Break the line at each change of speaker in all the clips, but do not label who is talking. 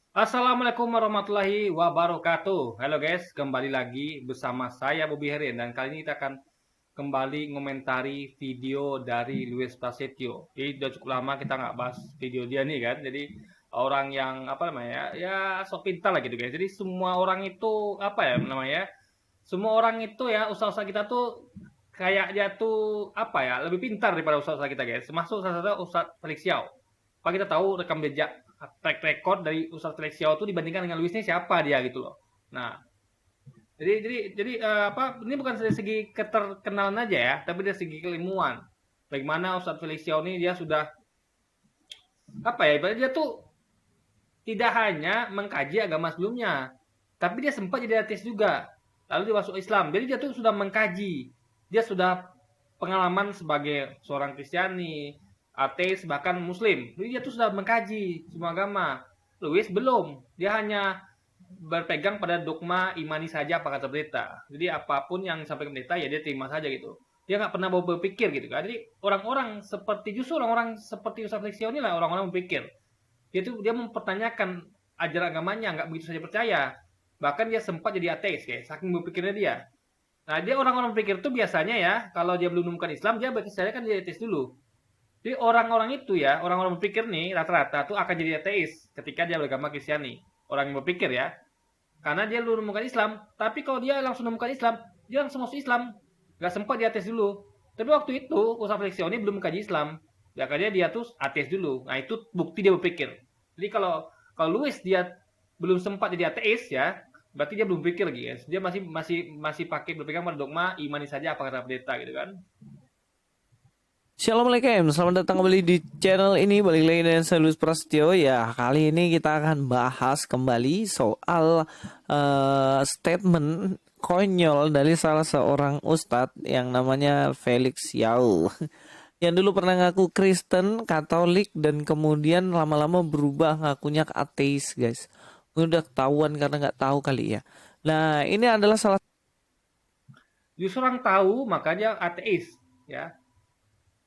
Assalamualaikum warahmatullahi wabarakatuh. Halo guys, kembali lagi bersama saya Bobby Herin dan kali ini kita akan kembali ngomentari video dari Luis Prasetyo. Jadi udah cukup lama kita nggak bahas video dia nih kan. Jadi orang yang apa namanya ya sok pintar lah gitu guys. Jadi semua orang itu apa ya namanya? Semua orang itu ya usaha-usaha kita tuh kayak dia tuh apa ya lebih pintar daripada usaha-usaha kita guys. Termasuk salah satu Ustadz Felix Xiao. Apa kita tahu rekam jejak track record dari Ustadz Felix Xiao itu dibandingkan dengan Luis ini siapa dia gitu loh. Nah, jadi apa ini bukan dari segi keterkenalan aja ya, tapi dari segi keilmuan. Bagaimana Ustadz Felix Xiao ini dia sudah apa ya, ibaratnya dia tuh tidak hanya mengkaji agama sebelumnya, tapi dia sempat jadi ateis juga. Lalu dia masuk Islam. Jadi dia tuh sudah mengkaji. Dia sudah pengalaman sebagai seorang Kristiani, ateis, bahkan Muslim. Jadi dia tuh sudah mengkaji semua agama. Louis belum. Dia hanya berpegang pada dogma imani saja apa kata berita. Jadi apapun yang disampaikan berita ya dia terima saja gitu. Dia nggak pernah mau berpikir gitu kan. Jadi orang-orang seperti justru orang-orang seperti Ustaz Lexio ini lah orang-orang berpikir. Dia mempertanyakan ajaran agamanya, nggak begitu saja percaya. Bahkan dia sempat jadi ateis, kayak saking berpikirnya dia. Nah, dia orang-orang berpikir itu biasanya ya, kalau dia belum menemukan Islam, dia berkisahnya kan jadi ateis dulu. Jadi orang-orang itu ya, orang-orang berpikir nih rata-rata tuh akan jadi ateis ketika dia beragama Kristiani. Orang yang berpikir ya, karena dia belum menemukan Islam. Tapi kalau dia langsung menemukan Islam, dia langsung masuk Islam. Gak sempat dia ateis dulu. Tapi waktu itu Ustaz Felix ini belum mengkaji Islam. Ya karena dia tuh ateis dulu. Nah itu bukti dia berpikir. Jadi kalau kalau Louis dia belum sempat jadi ateis ya, berarti dia belum berpikir lagi guys. Dia masih pakai berpegang pada dogma imani saja apa kata pendeta gitu kan.
Assalamualaikum, selamat datang kembali di channel ini. Balik lagi dengan saya Luis Prasetyo. Ya, kali ini kita akan bahas kembali soal statement konyol dari salah seorang ustadz yang namanya Felix Yao. Yang dulu pernah ngaku Kristen, Katolik, dan kemudian lama-lama berubah ngakunya ateis, guys. Udah ketahuan karena nggak tahu kali ya. Nah, ini adalah salah.
Justru orang tahu makanya ateis ya.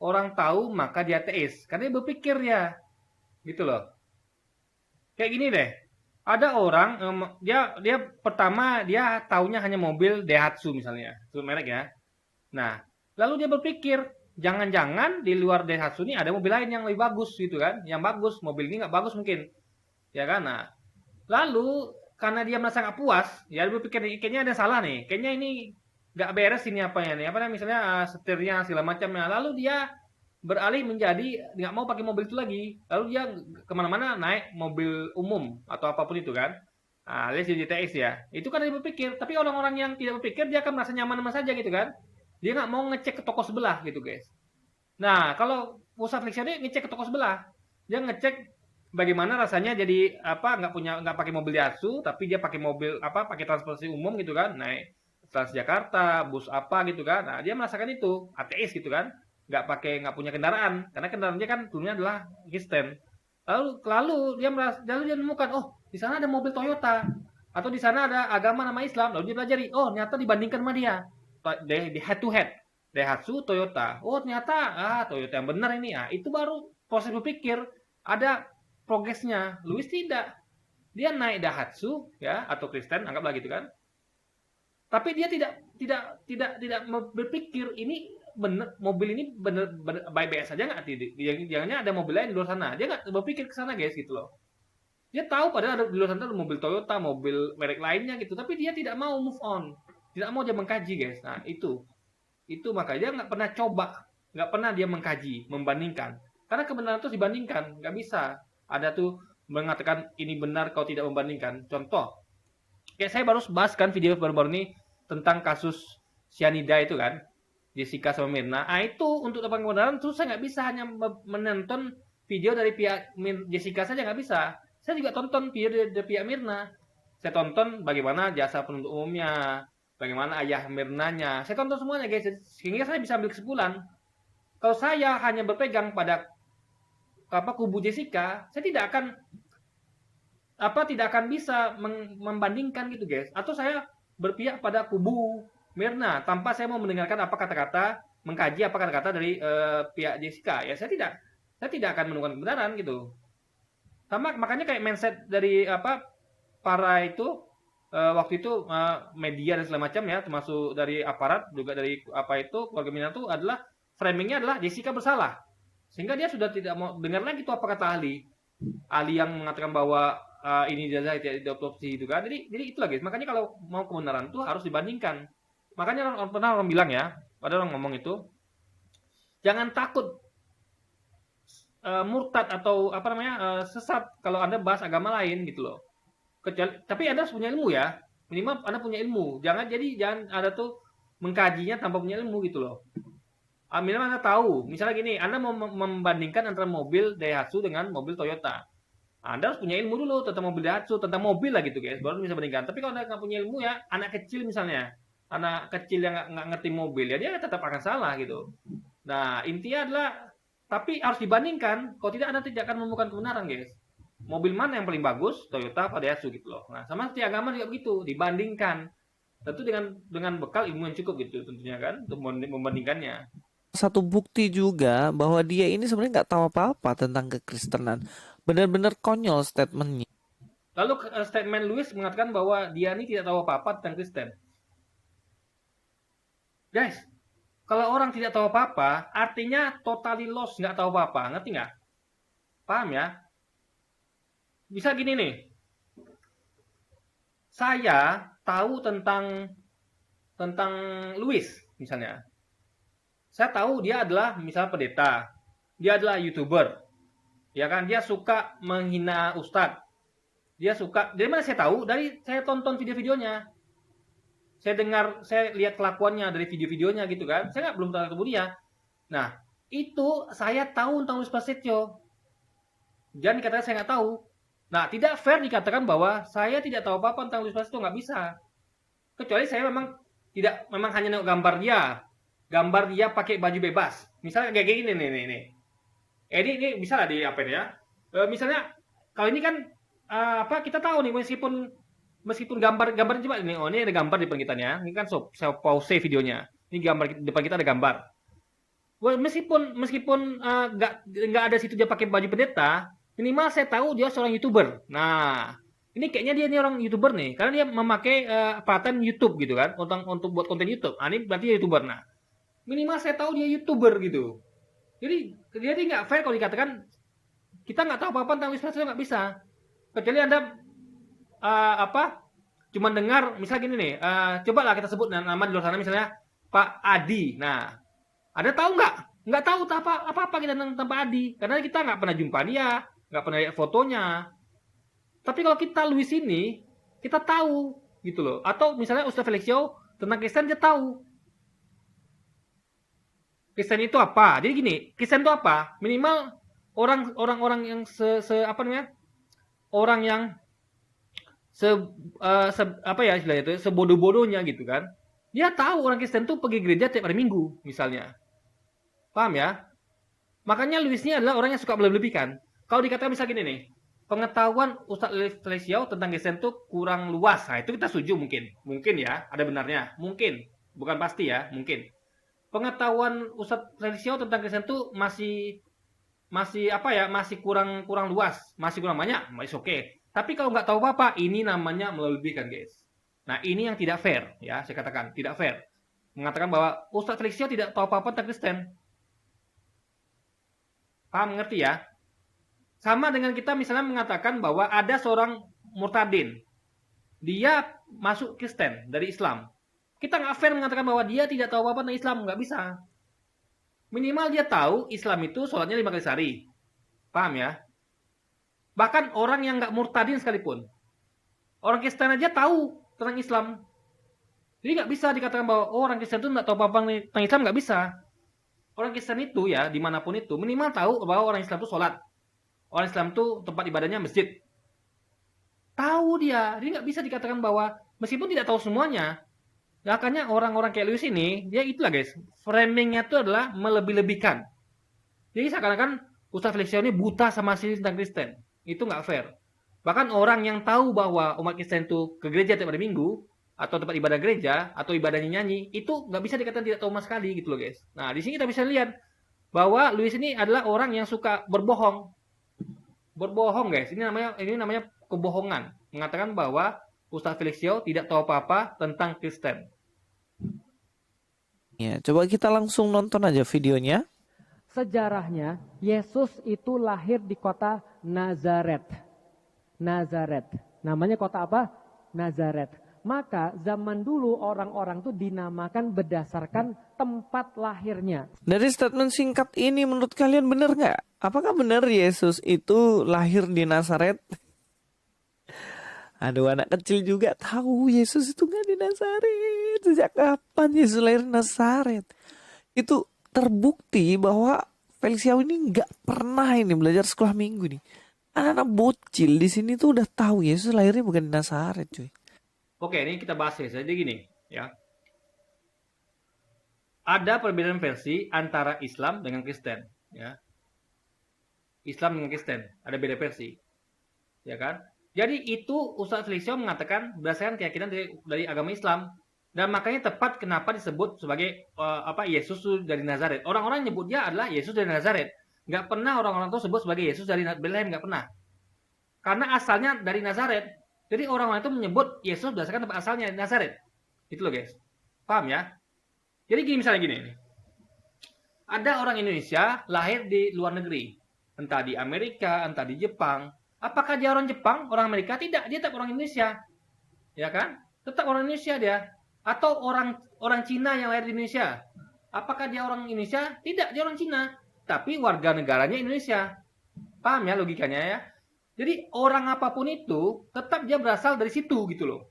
Orang tahu maka dia ateis. Karena dia berpikir ya. Gitu loh. Kayak gini deh. Ada orang dia pertama dia taunya hanya mobil Daihatsu misalnya, itu merek ya. Nah, lalu dia berpikir, jangan-jangan di luar Daihatsu ini ada mobil lain yang lebih bagus gitu kan, yang bagus, mobil ini nggak bagus mungkin, ya kan? Nah, lalu karena dia merasa nggak puas, ya dia berpikir kayaknya ada salah nih, kayaknya ini nggak beres ini apanya nih, apa namanya misalnya setirnya segala macamnya. Lalu dia beralih menjadi nggak mau pakai mobil itu lagi. Lalu dia kemana-mana naik mobil umum atau apapun itu kan. Nah, alias jadi TX ya. Itu kan dia berpikir. Tapi orang-orang yang tidak berpikir dia akan merasa nyaman saja gitu kan. Dia nggak mau ngecek ke toko sebelah gitu guys. Nah, kalau pusat Lexia ini ngecek ke toko sebelah. Dia ngecek bagaimana rasanya jadi apa nggak pakai mobil Yasu tapi dia pakai mobil apa pakai transportasi umum gitu kan naik Transjakarta bus apa gitu kan. Nah dia merasakan itu ATS gitu kan, nggak punya kendaraan karena kendaraan dia kan dulunya adalah Kristen. Lalu dia menemukan, oh di sana ada mobil Toyota atau di sana ada agama nama Islam. Lalu dia pelajari, oh ternyata dibandingkan sama dia di head to head Daihatsu Toyota, oh ternyata Toyota yang benar ini. Ah itu baru proses berpikir, ada progresnya. Louis tidak, dia naik Daihatsu ya atau Kristen anggaplah gitu kan, tapi dia tidak berpikir ini bener mobil ini bener, baik-baik saja nggak, jangannya ada mobil lain di luar sana. Dia nggak berpikir ke sana guys gitu loh. Dia tahu padahal ada di luar sana ada mobil Toyota, mobil merek lainnya gitu, tapi dia tidak mau move on, tidak mau dia mengkaji guys. Nah itu makanya dia nggak pernah coba, nggak pernah dia mengkaji membandingkan, karena kebenaran itu dibandingkan nggak bisa. Ada tuh mengatakan ini benar kau tidak membandingkan. Contoh kayak saya baru bahas kan video baru-baru ini tentang kasus cyanida itu kan, Jessica sama Mirna. Ah itu untuk dapat kebenaran terus saya nggak bisa hanya menonton video dari pihak Jessica saja, nggak bisa. Saya juga tonton video dari pihak Mirna. Saya tonton bagaimana jasa penuntut umumnya, bagaimana ayah Mirnanya. Saya tonton semuanya guys, sehingga saya bisa ambil kesimpulan. Kalau saya hanya berpegang pada apa kubu Jessica, saya tidak akan bisa membandingkan gitu guys. Atau saya berpihak pada kubu Mirna tanpa saya mau mendengarkan apa kata-kata, mengkaji apa kata-kata dari pihak Jessica. Ya saya tidak akan menemukan kebenaran gitu. Sama makanya kayak mindset dari apa para itu waktu itu media dan segala macam ya, termasuk dari aparat juga dari apa itu keluarga Minang itu adalah framingnya adalah Jessica bersalah, sehingga dia sudah tidak mau dengar lagi itu apa kata ahli, ahli yang mengatakan bahwa ini jenazah tidak diotopsi itu kan. Jadi itulah guys. Makanya kalau mau kebenaran itu harus dibandingkan. Makanya pernah orang bilang ya, ada orang ngomong itu, jangan takut murtad atau apa namanya sesat kalau Anda bahas agama lain gitu loh. Tapi Anda harus punya ilmu ya. Minimal Anda punya ilmu. Jangan Anda tuh mengkajinya tanpa punya ilmu gitu loh. Minimal Anda tahu. Misalnya gini, Anda mau membandingkan antara mobil Daihatsu dengan mobil Toyota. Anda harus punya ilmu dulu tentang mobil Daihatsu, tentang mobil lah gitu guys, baru bisa bandingkan. Tapi kalau Anda nggak punya ilmu ya, anak kecil misalnya, anak kecil yang nggak ngerti mobil ya dia tetap akan salah gitu. Nah intinya adalah tapi harus dibandingkan. Kalau tidak Anda tidak akan menemukan kebenaran guys. Mobil mana yang paling bagus? Toyota apa Daihatsu gitu loh. Nah sama seperti agama juga begitu, dibandingkan. Tentu dengan bekal ilmu yang cukup gitu tentunya kan untuk membandingkannya.
Satu bukti juga bahwa dia ini sebenarnya nggak tahu apa-apa tentang kekristenan. Benar-benar konyol statementnya.
Lalu statement Lewis mengatakan bahwa dia ini tidak tahu apa-apa tentang Kristen. Guys, kalau orang tidak tahu apa-apa, artinya totally lost, nggak tahu apa-apa. Ngerti nggak? Paham ya? Bisa gini nih. Saya tahu tentang Louis misalnya. Saya tahu dia adalah misalnya pendeta. Dia adalah YouTuber. Ya kan? Dia suka menghina ustadz. Dia suka. Dari mana saya tahu? Dari saya tonton video-videonya. Saya lihat kelakuannya dari video-videonya gitu kan. Saya belum tahu ketemu dia. Nah, itu saya tahu tentang Louis Prasetyo. Jangan dikatakan saya nggak tahu. Nah, tidak fair dikatakan bahwa saya tidak tahu apa-apa tentang Louis Prasetyo, nggak bisa. Kecuali saya memang hanya nengok gambar dia pakai baju bebas. Misalnya kayak gini nih. Ini bisa lah di apa ya? Misalnya kalau ini kan kita tahu nih meskipun gambar coba ini, ini ada gambar di depan kita nih ya. Ini kan saya pause videonya. Ini gambar di depan kita ada gambar. Well, meskipun nggak ada situ dia pakai baju pendeta, minimal saya tahu dia seorang YouTuber. Nah, ini kayaknya dia orang YouTuber nih, karena dia memakai paten YouTube gitu kan, untuk buat konten YouTube. Nah, ini berarti dia YouTuber. Nah, minimal saya tahu dia YouTuber gitu. Jadi nggak fair kalau dikatakan kita nggak tahu apa-apa tentang Louis Prasetyo, nggak bisa. Kecuali Anda cuma dengar misalnya gini nih, coba lah kita sebut nama di luar sana misalnya Pak Adi. Nah, ada tahu nggak? Nggak tahu apa-apa kita tentang Pak Adi, karena kita nggak pernah jumpa dia, nggak pernah lihat fotonya. Tapi kalau kita Louis ini, kita tahu gitu loh. Atau misalnya Ustaz Felixio tentang Kristen dia tahu. Kristen itu apa? Jadi gini, Kristen itu apa? Minimal orang-orang yang orang yang sebodoh-bodohnya gitu kan. Dia tahu orang Kristen tuh pergi gereja tiap hari Minggu misalnya. Paham ya? Makanya Louis ini adalah orang yang suka berlebih-lebihkan. Kalau dikatakan misal gini nih, pengetahuan Ustadz Felixio tentang Kristen tuh kurang luas. Nah, itu kita setuju mungkin. Mungkin ya, ada benarnya. Mungkin. Bukan pasti ya, mungkin. Pengetahuan Ustadz Felixio tentang Kristen tuh masih kurang luas, masih kurang banyak, masih oke. Tapi kalau nggak tahu apa-apa, ini namanya melebihkan, guys. Nah, ini yang tidak fair, ya, saya katakan tidak fair. Mengatakan bahwa Ustadz Felixio tidak tahu apa-apa tentang Kristen. Paham, ngerti ya? Sama dengan kita misalnya mengatakan bahwa ada seorang murtadin. Dia masuk Kristen dari Islam. Kita nggak fair mengatakan bahwa dia tidak tahu apa-apa tentang Islam, nggak bisa. Minimal dia tahu Islam itu sholatnya 5 kali sehari. Paham ya? Bahkan orang yang nggak murtadin sekalipun. Orang Kristen aja tahu tentang Islam. Jadi nggak bisa dikatakan bahwa orang Kristen itu nggak tahu apa-apa tentang Islam, nggak bisa. Orang Kristen itu ya, dimanapun itu, minimal tahu bahwa orang Islam itu sholat. Orang Islam itu tempat ibadahnya masjid. Tahu dia. Jadi nggak bisa dikatakan bahwa meskipun tidak tahu semuanya, makanya orang-orang kayak Lewis ini, dia itulah guys, framingnya itu adalah melebih-lebihkan. Jadi seakan-akan Ustaz Felixio ini buta sama sisi tentang Kristen. Itu nggak fair. Bahkan orang yang tahu bahwa umat Kristen itu ke gereja tiap hari Minggu, atau tempat ibadah gereja, atau ibadahnya nyanyi, itu nggak bisa dikatakan tidak tahu sama sekali gitu loh guys. Nah di sini kita bisa lihat bahwa Lewis ini adalah orang yang suka berbohong. Berbohong guys, ini namanya kebohongan. Mengatakan bahwa Ustadz Felix Yao tidak tahu apa-apa tentang Kristen.
Ya, coba kita langsung nonton aja videonya.
Sejarahnya, Yesus itu lahir di kota Nazaret. Nazaret. Namanya kota apa? Nazaret. Maka zaman dulu orang-orang tuh dinamakan berdasarkan tempat lahirnya.
Dari statement singkat ini menurut kalian benar nggak? Apakah benar Yesus itu lahir di Nazaret? Aduh, anak kecil juga tahu Yesus itu nggak di Nazaret. Sejak kapan Yesus lahir di Nazaret? Itu terbukti bahwa Felix Yao ini nggak pernah ini belajar sekolah minggu nih. Anak-anak bocil di sini tuh udah tahu Yesus lahirnya bukan di Nazaret, cuy.
Oke, ini kita bahas ya. Jadi gini, ya. Ada perbedaan versi antara Islam dengan Kristen, ya. Islam dengan Kristen, ada beda versi. Ya kan? Jadi itu Ustadz Felix Yao mengatakan berdasarkan keyakinan dari agama Islam, dan makanya tepat kenapa disebut sebagai Yesus dari Nazaret. Orang-orang nyebut dia adalah Yesus dari Nazaret. Nggak pernah orang-orang itu sebut sebagai Yesus dari Bethlehem, nggak pernah. Karena asalnya dari Nazaret. Jadi orang-orang itu menyebut Yesus berdasarkan tempat asalnya Nazaret. Itu loh guys. Paham ya? Jadi gini, misalnya gini. Ada orang Indonesia lahir di luar negeri. Entah di Amerika, entah di Jepang. Apakah dia orang Jepang, orang Amerika? Tidak, dia tetap orang Indonesia. Ya kan? Tetap orang Indonesia dia. Atau orang Cina yang lahir di Indonesia. Apakah dia orang Indonesia? Tidak, dia orang Cina. Tapi warga negaranya Indonesia. Paham ya logikanya ya? Jadi orang apapun itu tetap dia berasal dari situ gitu loh.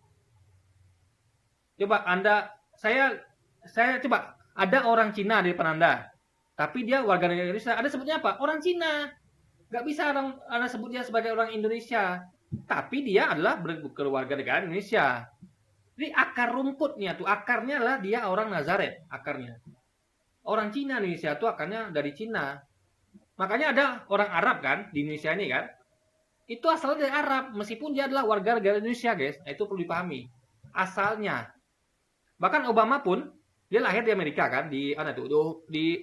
Coba saya coba ada orang Cina di depan Anda, tapi dia warga negara Indonesia. Ada sebutnya apa? Orang Cina. Gak bisa Anda sebut dia sebagai orang Indonesia, tapi dia adalah berwarga negara Indonesia. Jadi akar rumputnya tuh, akarnya adalah dia orang Nazaret, akarnya. Orang Cina Indonesia tuh akarnya dari Cina. Makanya ada orang Arab kan di Indonesia ini kan. Itu asalnya dari Arab, meskipun dia adalah warga negara Indonesia, guys. Nah, itu perlu dipahami. Asalnya. Bahkan Obama pun, dia lahir di Amerika kan, di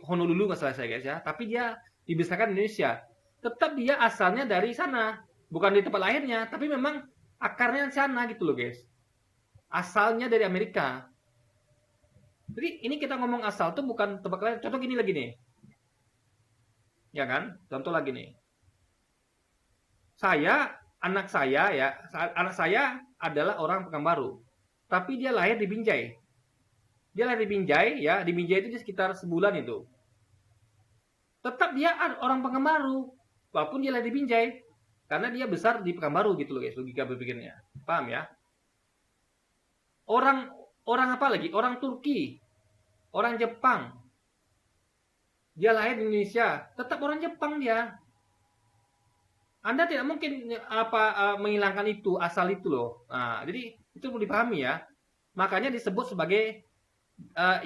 Honolulu nggak salah saya, guys ya. Tapi dia dibesarkan di Indonesia. Tetap dia asalnya dari sana. Bukan di tempat lahirnya, tapi memang akarnya di sana gitu loh, guys. Asalnya dari Amerika. Jadi ini kita ngomong asal tuh bukan tempat lahir. Contoh gini lagi nih. Ya kan? Contoh lagi nih. Anak saya adalah orang Pekanbaru. Tapi dia lahir di Binjai. Dia lahir di Binjai, ya, di Binjai itu di sekitar sebulan itu. Tetap dia orang Pekanbaru, walaupun dia lahir di Binjai, karena dia besar di Pekanbaru gitu loh guys, logika berpikirnya. Paham ya? Orang apa lagi? Orang Turki, orang Jepang. Dia lahir di Indonesia, tetap orang Jepang dia. Anda tidak mungkin menghilangkan itu asal itu loh. Nah, jadi itu perlu dipahami ya. Makanya disebut sebagai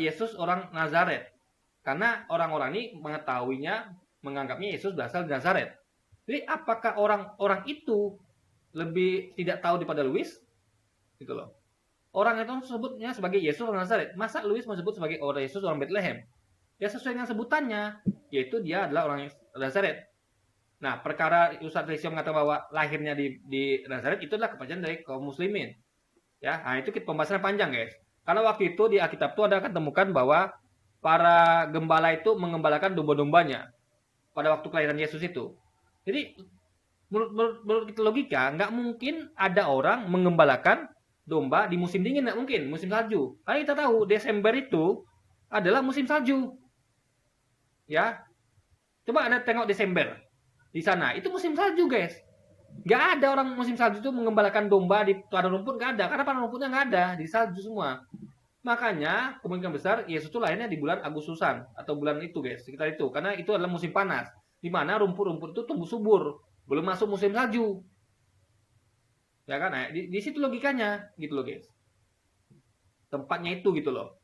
Yesus orang Nazaret. Karena orang-orang ini menganggapnya Yesus berasal dari Nazaret. Jadi apakah orang itu lebih tidak tahu daripada Louis? Gitu loh. Orang itu sebutnya sebagai Yesus orang Nazaret. Masa Louis mau sebut sebagai orang Yesus orang Bethlehem? Ya sesuai dengan sebutannya, yaitu dia adalah orang Nazaret. Nah, perkara Ustadz Felix Yao mengatakan bahwa lahirnya di Nazaret itu adalah kepercayaan dari kaum muslimin. Ya, nah itu pembahasan panjang, guys. Karena waktu itu di Alkitab itu ada akan temukan bahwa para gembala itu mengembalakan domba-dombanya pada waktu kelahiran Yesus itu. Jadi menurut kita logika, nggak mungkin ada orang mengembalakan domba di musim dingin, nggak mungkin, musim salju. Karena kita tahu Desember itu adalah musim salju. Ya, coba Anda tengok Desember di sana, itu musim salju, guys. Nggak ada orang musim salju itu mengembalakan domba di padang rumput, nggak ada. Karena padang rumputnya nggak ada, di salju semua. Makanya kemungkinan besar Yesus itu lahirnya di bulan Agustusan atau bulan itu, guys, sekitar itu. Karena itu adalah musim panas, di mana rumput-rumput itu tumbuh subur, belum masuk musim salju. Ya kan? Nah, di situ logikanya, gitu loh, guys. Tempatnya itu gitu loh.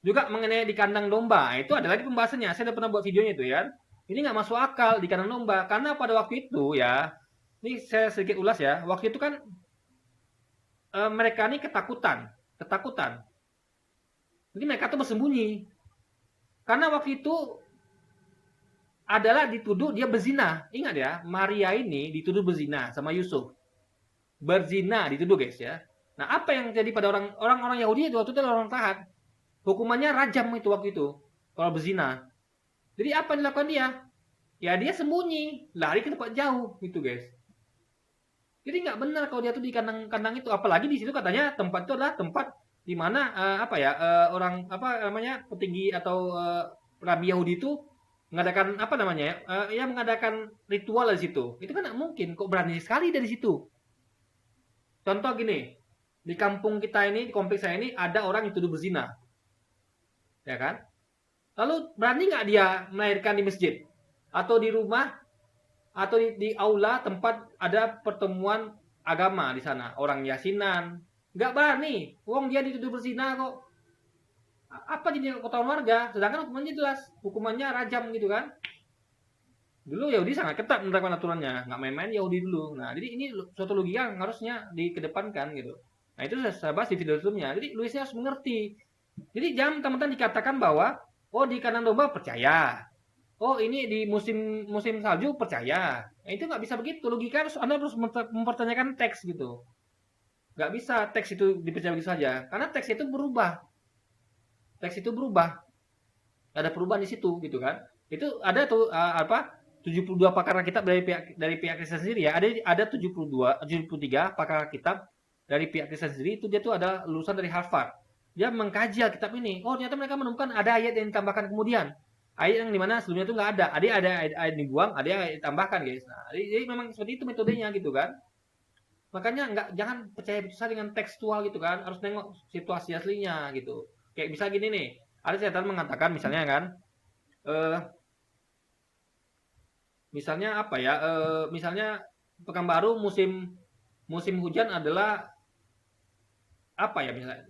Juga mengenai di kandang domba, itu ada lagi pembahasannya. Saya udah pernah buat videonya itu ya. Ini nggak masuk akal di kandang domba, karena pada waktu itu ya, ini saya sedikit ulas ya, waktu itu kan mereka ini ketakutan. Jadi mereka tuh bersembunyi, karena waktu itu adalah dituduh dia berzina. Ingat ya, Maria ini dituduh berzina sama Yusuf. Berzina dituduh guys ya. Nah, apa yang terjadi pada orang-orang Yahudi itu waktu itu adalah orang taat. Hukumannya rajam itu waktu itu kalau berzina. Jadi apa yang dilakukan dia? Ya dia sembunyi, lari ke tempat jauh gitu guys. Jadi nggak benar kalau dia tuh di kandang-kandang itu, apalagi di situ katanya tempat itu adalah tempat di mana orang apa namanya petinggi atau rabi Yahudi itu mengadakan apa namanya ya mengadakan ritual di situ. Itu kan nggak mungkin, kok berani sekali dari situ. Contoh gini, di kampung kita ini, di kompleks saya ini ada orang yang tuduh berzina, ya kan? Lalu berani nggak dia melahirkan di masjid atau di rumah atau di aula tempat ada pertemuan agama di sana, orang yasinan? Nggak berani. Wong dia dituduh berzina kok. Apa jadi ketahuan warga? Sedangkan hukumannya jelas, hukumannya rajam gitu kan? Dulu Yahudi sangat ketat menerapkan aturannya, nggak main-main Yahudi dulu. Nah, jadi ini suatu logika yang harusnya dikedepankan gitu. Nah, itu saya bahas di video sebelumnya. Jadi Luisnya harus mengerti. Jadi jangan teman-teman dikatakan bahwa oh di kandang domba percaya. Oh ini di musim salju percaya. Nah, itu nggak bisa begitu. Logika Anda harus mempertanyakan teks gitu. Nggak bisa teks itu dipercaya begitu saja. Karena teks itu berubah. Teks itu berubah. Ada perubahan di situ gitu kan. Itu ada tuh 72 pakar kitab dari pihak Kristen sendiri ya. Ada 73 pakar kitab dari pihak Kristen sendiri, itu dia tuh ada lulusan dari Harvard. Dia mengkaji Alkitab ini. Oh, ternyata mereka menemukan ada ayat yang ditambahkan kemudian. Ayat yang dimana sebelumnya itu nggak ada. Ada ayat dibuang, ada ayat ditambahkan guys. Nah, jadi memang seperti itu metodenya gitu kan. Makanya jangan percaya besar dengan tekstual gitu kan. Harus nengok situasi aslinya gitu. Kayak bisa gini nih. Ada catatan mengatakan misalnya kan. Misalnya apa ya? Misalnya Pekanbaru musim hujan adalah apa ya misalnya?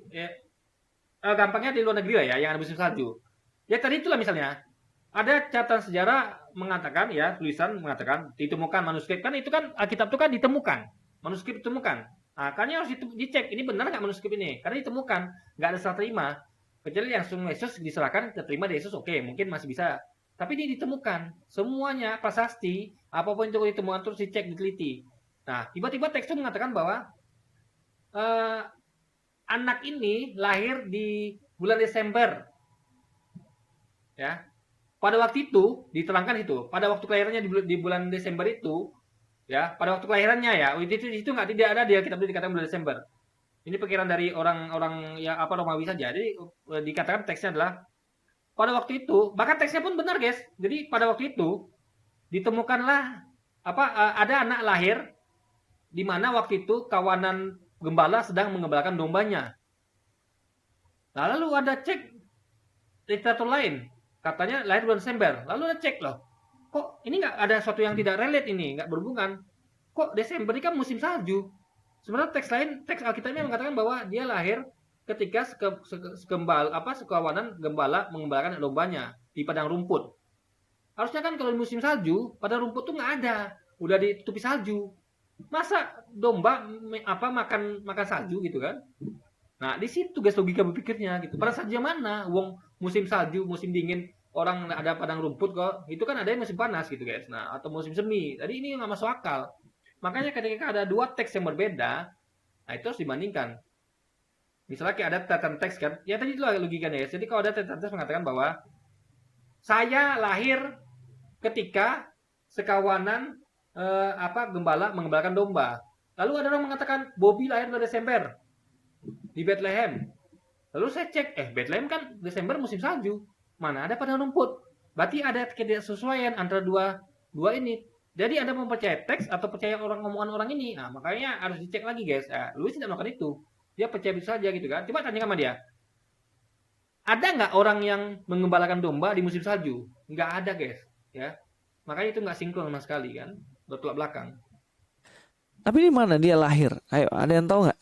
Gampangnya di luar negeri lah ya, yang ada musim salju. Ya tadi itulah misalnya. Ada catatan sejarah mengatakan ya, tulisan mengatakan ditemukan manuskrip, kan itu kan Alkitab itu kan ditemukan. Manuskrip ditemukan. Nah, kan harus dicek ini benar nggak manuskrip ini? Karena ditemukan, nggak ada salah terima. Kecuali yang Yesus diserahkan terima dari Yesus, oke, mungkin masih bisa. Tapi ini ditemukan semuanya prasasti, apapun itu ditemukan terus dicek, diteliti. Nah, tiba-tiba teks itu mengatakan bahwa anak ini lahir di bulan Desember. Ya. Pada waktu itu diterangkan itu, pada waktu kelahirannya di bulan Desember itu, ya, pada waktu kelahirannya ya, itu tidak ada di Alkitab itu dikatakan bulan Desember. Ini pikiran dari orang-orang ya Romawi saja. Jadi dikatakan teksnya adalah pada waktu itu, bahkan teksnya pun benar guys. Jadi pada waktu itu ditemukanlah ada anak lahir di mana waktu itu kawanan gembala sedang mengembalakan dombanya. Nah, lalu ada cek literatur lain, katanya lahir bulan Desember. Lalu ada cek loh, kok ini nggak ada sesuatu yang tidak relate ini, nggak berhubungan. Kok Desember ini kan musim salju? Sebenarnya teks Alkitabnya mengatakan bahwa dia lahir ketika sekawanan gembala mengembalakan dombanya di padang rumput. Harusnya kan kalau di musim salju, padang rumput tuh nggak ada, udah ditutupi salju. Masa domba makan salju gitu kan? Nah, di situ guys logika berpikirnya gitu. Pada salju mana? Wong musim salju, musim dingin, orang ada padang rumput kok. Itu kan ada yang musim panas gitu guys. Nah, atau musim semi. Tadi ini nggak masuk akal. Makanya ketika ada dua teks yang berbeda, nah itu harus dibandingkan. Misalnya kayak ada catatan teks kan. Ya tadi itu logikanya ya. Jadi kalau ada catatan teks mengatakan bahwa saya lahir ketika sekawanan gembala mengembalakan domba. Lalu ada orang mengatakan Bobby lahir pada Desember di Bethlehem. Lalu saya cek, Bethlehem kan Desember musim salju. Mana ada padang rumput. Berarti ada ketidaksesuaian antara dua ini. Jadi Anda mempercayai teks atau percaya omongan orang ini. Nah, makanya harus dicek lagi guys. Luis tidak melakukan itu. Dia percaya begitu saja gitu kan. Coba tanya sama dia. Ada nggak orang yang mengembalakan domba di musim salju? Nggak ada guys. Ya. Makanya itu nggak sinkron sama sekali kan. Bertolak belakang.
Tapi di mana dia lahir? Ayo, ada yang tahu nggak?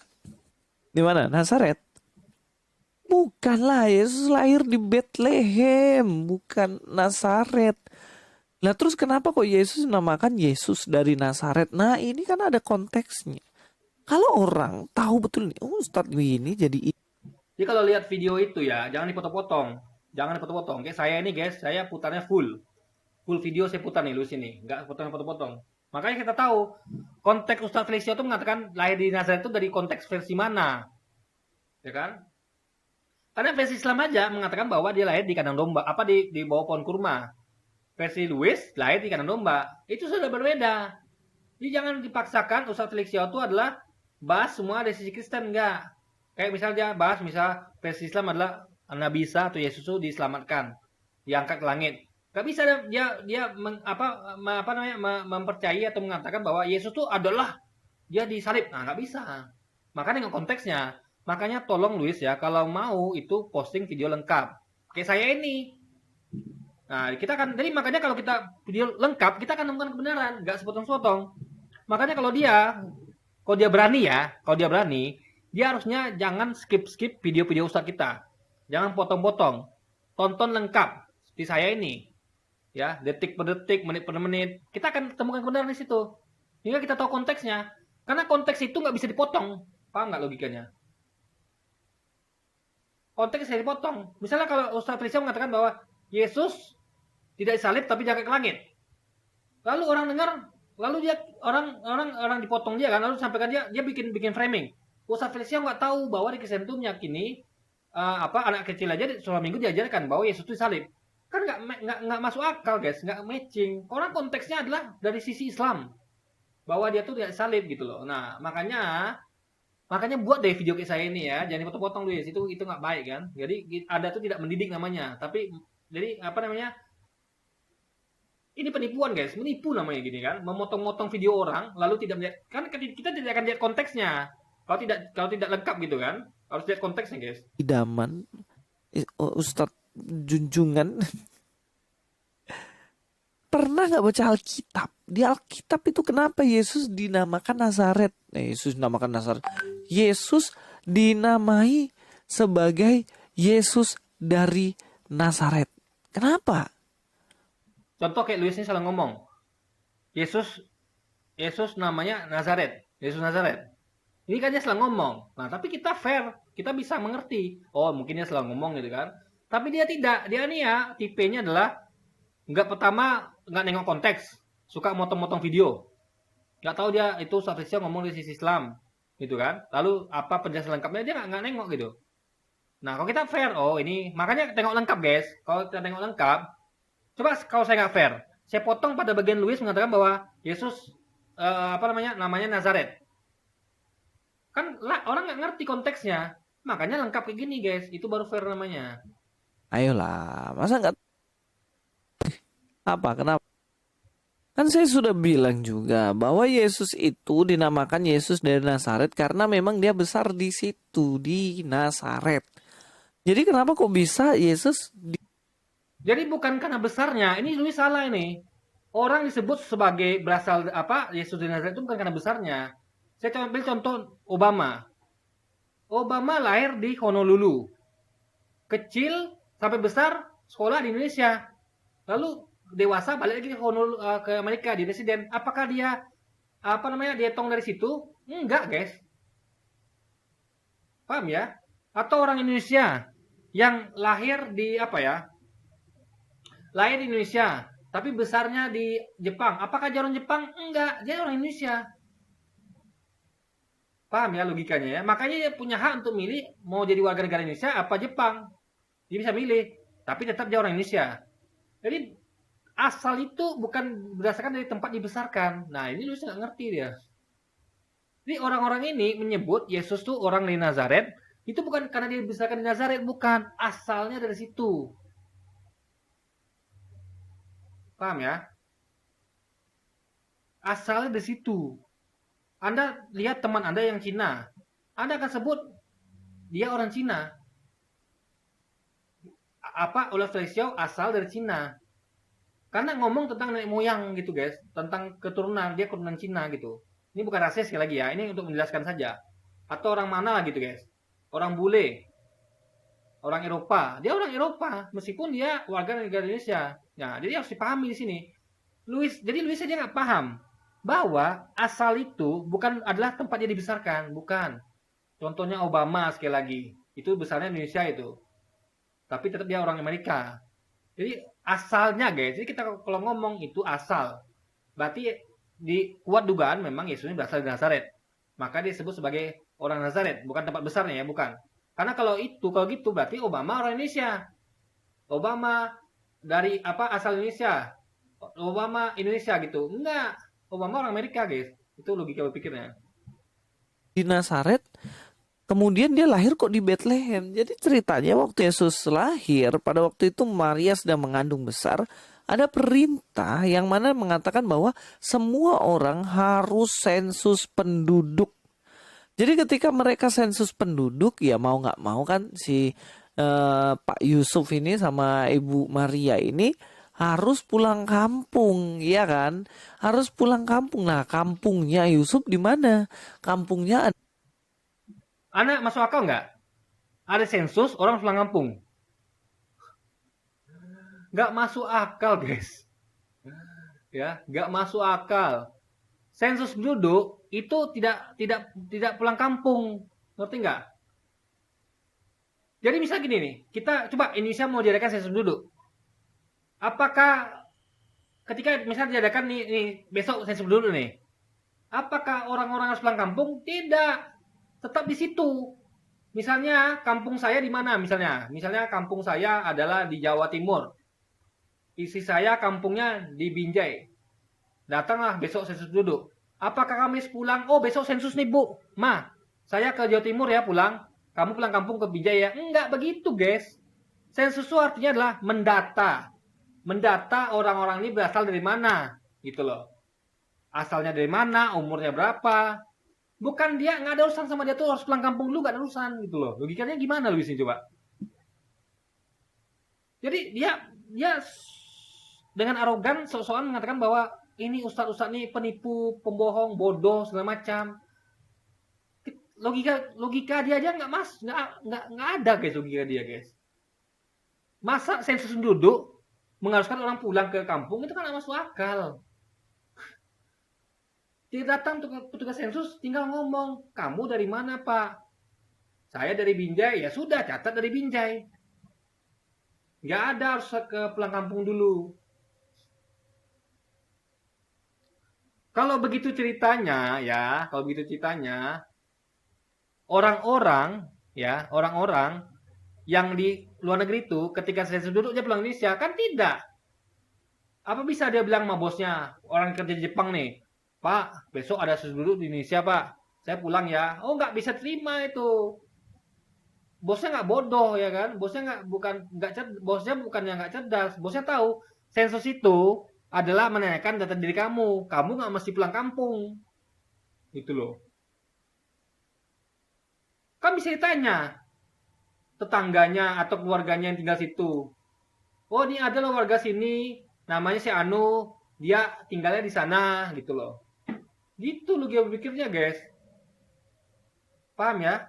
Di mana? Nazaret? Bukanlah, Yesus lahir di Bethlehem, bukan Nazaret. Nah terus kenapa kok Yesus namakan Yesus dari Nazaret? Nah ini kan ada konteksnya. Kalau orang tahu betul nih, Ustadz ini jadi.
Jadi kalau lihat video itu ya, jangan dipotong-potong. Jangan dipotong-potong. Kayak saya ini guys, saya putarnya full. full video saya putar nih Luis ini, nggak potong-potong. Makanya kita tahu konteks Ustadz Felicio itu mengatakan lahir di Nazaret itu dari konteks versi mana, ya kan? Karena versi Islam aja mengatakan bahwa dia lahir di kandang domba, di bawah pohon kurma. Versi Luis lahir di kandang domba. Itu sudah berbeda. Jadi jangan dipaksakan Ustadz Felicio itu adalah bahas semua dari sisi Kristen, enggak. Kayak misalnya bahas versi Islam adalah Nabi Isa atau Yesus itu diselamatkan, diangkat ke langit. Gak bisa dia mempercayai atau mengatakan bahwa Yesus itu adalah dia disalib. Nah, nggak bisa. Makanya dengan konteksnya. Makanya tolong Luis ya, kalau mau itu posting video lengkap. Kayak saya ini. Nah, jadi makanya kalau kita video lengkap, kita akan menemukan kebenaran, nggak sepotong-sepotong. Makanya kalau dia berani, dia harusnya jangan skip video-video Ustadz kita. Jangan potong-potong. Tonton lengkap. Seperti saya ini. Ya, detik per detik, menit per menit. Kita akan temukan kebenaran di situ. Hingga kita tahu konteksnya. Karena konteks itu nggak bisa dipotong. Paham nggak logikanya? Konteks bisa dipotong. Misalnya kalau Ustaz Felicio mengatakan bahwa Yesus tidak disalib tapi diangkat ke langit. Lalu orang dengar, lalu dia orang dipotong dia kan, lalu sampaikan dia bikin framing. Ustaz Felicio nggak tahu bahwa di Kristen itu meyakini anak kecil aja di sekolah minggu diajarkan bahwa Yesus itu disalib. Kan nggak masuk akal guys, nggak matching. Orang konteksnya adalah dari sisi Islam bahwa dia tuh tidak disalib gitu loh. Nah makanya buat deh video kayak saya ini ya, jangan dipotong-potong Luis, itu nggak baik kan. Jadi ada tuh tidak mendidik namanya, tapi jadi ini penipuan guys, menipu namanya gini kan, memotong-motong video orang lalu tidak melihat, kan kita tidak akan lihat konteksnya. Kalau tidak lengkap gitu kan, harus lihat konteksnya guys.
Idaman Ustadz junjungan pernah nggak baca Alkitab? Di Alkitab itu kenapa Yesus dinamakan Nazaret? Yesus dinamakan Nazaret. Yesus dinamai sebagai Yesus dari Nazaret. Kenapa?
Contoh kayak Luis ini salah ngomong. Yesus namanya Nazaret. Yesus Nazaret. Ini kan dia salah ngomong. Nah, tapi kita fair. Kita bisa mengerti. Oh, mungkin dia salah ngomong gitu kan. Tapi dia tidak. Dia nih ya, tipenya adalah nggak nengok konteks. Suka motong-motong video. Nggak tahu dia itu Ustaz Felicio ngomong dari sisi Islam. Gitu kan. Lalu apa penjelasan lengkapnya dia nggak nengok gitu. Nah, kalau kita fair, oh ini. Makanya tengok lengkap guys. Kalau kita tengok lengkap. Coba kalau saya nggak fair. Saya potong pada bagian Luis mengatakan bahwa Yesus namanya Nazaret. Kan orang nggak ngerti konteksnya. Makanya lengkap kayak gini guys. Itu baru fair namanya.
Ayolah, masa nggak? Apa? Kenapa? Kan saya sudah bilang juga bahwa Yesus itu dinamakan Yesus dari Nazaret karena memang dia besar di situ, di Nazaret. Jadi kenapa kok bisa Yesus
Jadi bukan karena besarnya. Ini Luis salah ini. Orang disebut sebagai berasal Yesus dari Nazaret itu bukan karena besarnya. Saya ambil contoh Obama. Obama lahir di Honolulu. Kecil sampai besar sekolah di Indonesia. Lalu dewasa balik lagi ke Amerika di residen. Apakah dia dietong dari situ? Enggak, guys. Paham ya? Atau orang Indonesia yang lahir di lahir di Indonesia, tapi besarnya di Jepang. Apakah dia orang Jepang? Enggak, dia orang Indonesia. Paham ya logikanya ya? Makanya dia punya hak untuk milih mau jadi warga negara Indonesia apa Jepang. Dia bisa milih, tapi tetap dia orang Indonesia. Jadi asal itu bukan berdasarkan dari tempat dibesarkan. Nah, ini lu nggak ngerti dia. Jadi orang-orang ini menyebut Yesus tuh orang dari Nazaret, itu bukan karena dia dibesarkan di Nazaret, bukan. Asalnya dari situ. Paham ya? Asalnya dari situ. Anda lihat teman Anda yang Cina. Anda akan sebut dia orang Cina. Oleh Felicio asal dari Cina. Karena ngomong tentang nenek moyang gitu guys. Tentang keturunan. Dia keturunan Cina gitu. Ini bukan rasis sekali lagi ya. Ini untuk menjelaskan saja. Atau orang mana lah gitu guys. Orang bule. Orang Eropa. Dia orang Eropa. Meskipun dia warga negara Indonesia. Nah, jadi harus dipahami di sini. Jadi Luis aja nggak paham bahwa asal itu bukan adalah tempat dia dibesarkan, bukan. Contohnya Obama sekali lagi, itu besarnya Indonesia itu, tapi tetap dia orang Amerika. Jadi asalnya guys, jadi kita kalau ngomong itu asal, berarti kuat dugaan memang Yesus ini berasal dari Nazaret. Maka dia disebut sebagai orang Nazaret, bukan tempat besarnya ya, bukan. Karena kalau gitu berarti Obama orang Indonesia. Obama dari asal Indonesia. Obama Indonesia gitu. Enggak. Obama orang Amerika, guys. Itu logika berpikirnya.
Di Nazaret, kemudian dia lahir kok di Bethlehem. Jadi ceritanya waktu Yesus lahir, pada waktu itu Maria sedang mengandung besar, ada perintah yang mana mengatakan bahwa semua orang harus sensus penduduk. Jadi ketika mereka sensus penduduk, ya mau nggak mau kan si Pak Yusuf ini sama Ibu Maria ini harus pulang kampung, ya kan? Harus pulang kampung. Nah, kampungnya Yusuf di mana? Kampungnya
Anak masuk akal nggak? Ada sensus, orang pulang kampung. Nggak masuk akal, guys. Ya, nggak masuk akal. Sensus penduduk itu tidak pulang kampung, ngerti nggak? Jadi misal gini nih, kita coba Indonesia mau diadakan sensus penduduk. Apakah ketika misalnya diadakan nih besok sensus penduduk nih, apakah orang-orang harus pulang kampung? Tidak, tetap di situ. Misalnya kampung saya di mana? Misalnya kampung saya adalah di Jawa Timur. Istri saya kampungnya di Binjai. Datanglah besok sensus penduduk. Apakah kami pulang? Oh, besok sensus nih, Bu. Ma, saya ke Jawa Timur ya pulang. Kamu pulang kampung ke Binjai ya? Enggak begitu, guys. Sensus itu artinya adalah mendata. Mendata orang-orang ini berasal dari mana, gitu loh. Asalnya dari mana, umurnya berapa. Bukan dia, nggak ada urusan sama dia tuh harus pulang kampung dulu, nggak ada urusan, gitu loh. Logikanya gimana Luis ini coba? Jadi dia dengan arogan sok-sokan mengatakan bahwa ini ustadz-ustadz ini penipu, pembohong, bodoh segala macam. Logika dia aja nggak ada guys, logika dia guys. Masa sensus penduduk mengharuskan orang pulang ke kampung itu kan nggak masuk akal. Dia datang petugas sensus tinggal ngomong, kamu dari mana Pak? Saya dari Binjai, ya sudah catat dari Binjai. Nggak ada harus ke pulang kampung dulu. Kalau begitu ceritanya, orang-orang yang di luar negeri itu ketika sensus penduduk dia pulang Indonesia kan tidak. Apa bisa dia bilang sama bosnya, orang kerja di Jepang nih, Pak, besok ada sensus penduduk di Indonesia Pak, saya pulang ya. Oh nggak bisa terima itu. Bosnya nggak bodoh ya kan, bosnya bukan yang nggak cerdas, bosnya tahu sensus itu adalah menanyakan data diri kamu nggak mesti pulang kampung, gitu loh. Kan bisa ditanya tetangganya atau keluarganya yang tinggal situ. Oh ini adalah warga sini, namanya si Anu, dia tinggalnya di sana, gitu loh. Gitu loh dia berpikirnya guys. Paham ya?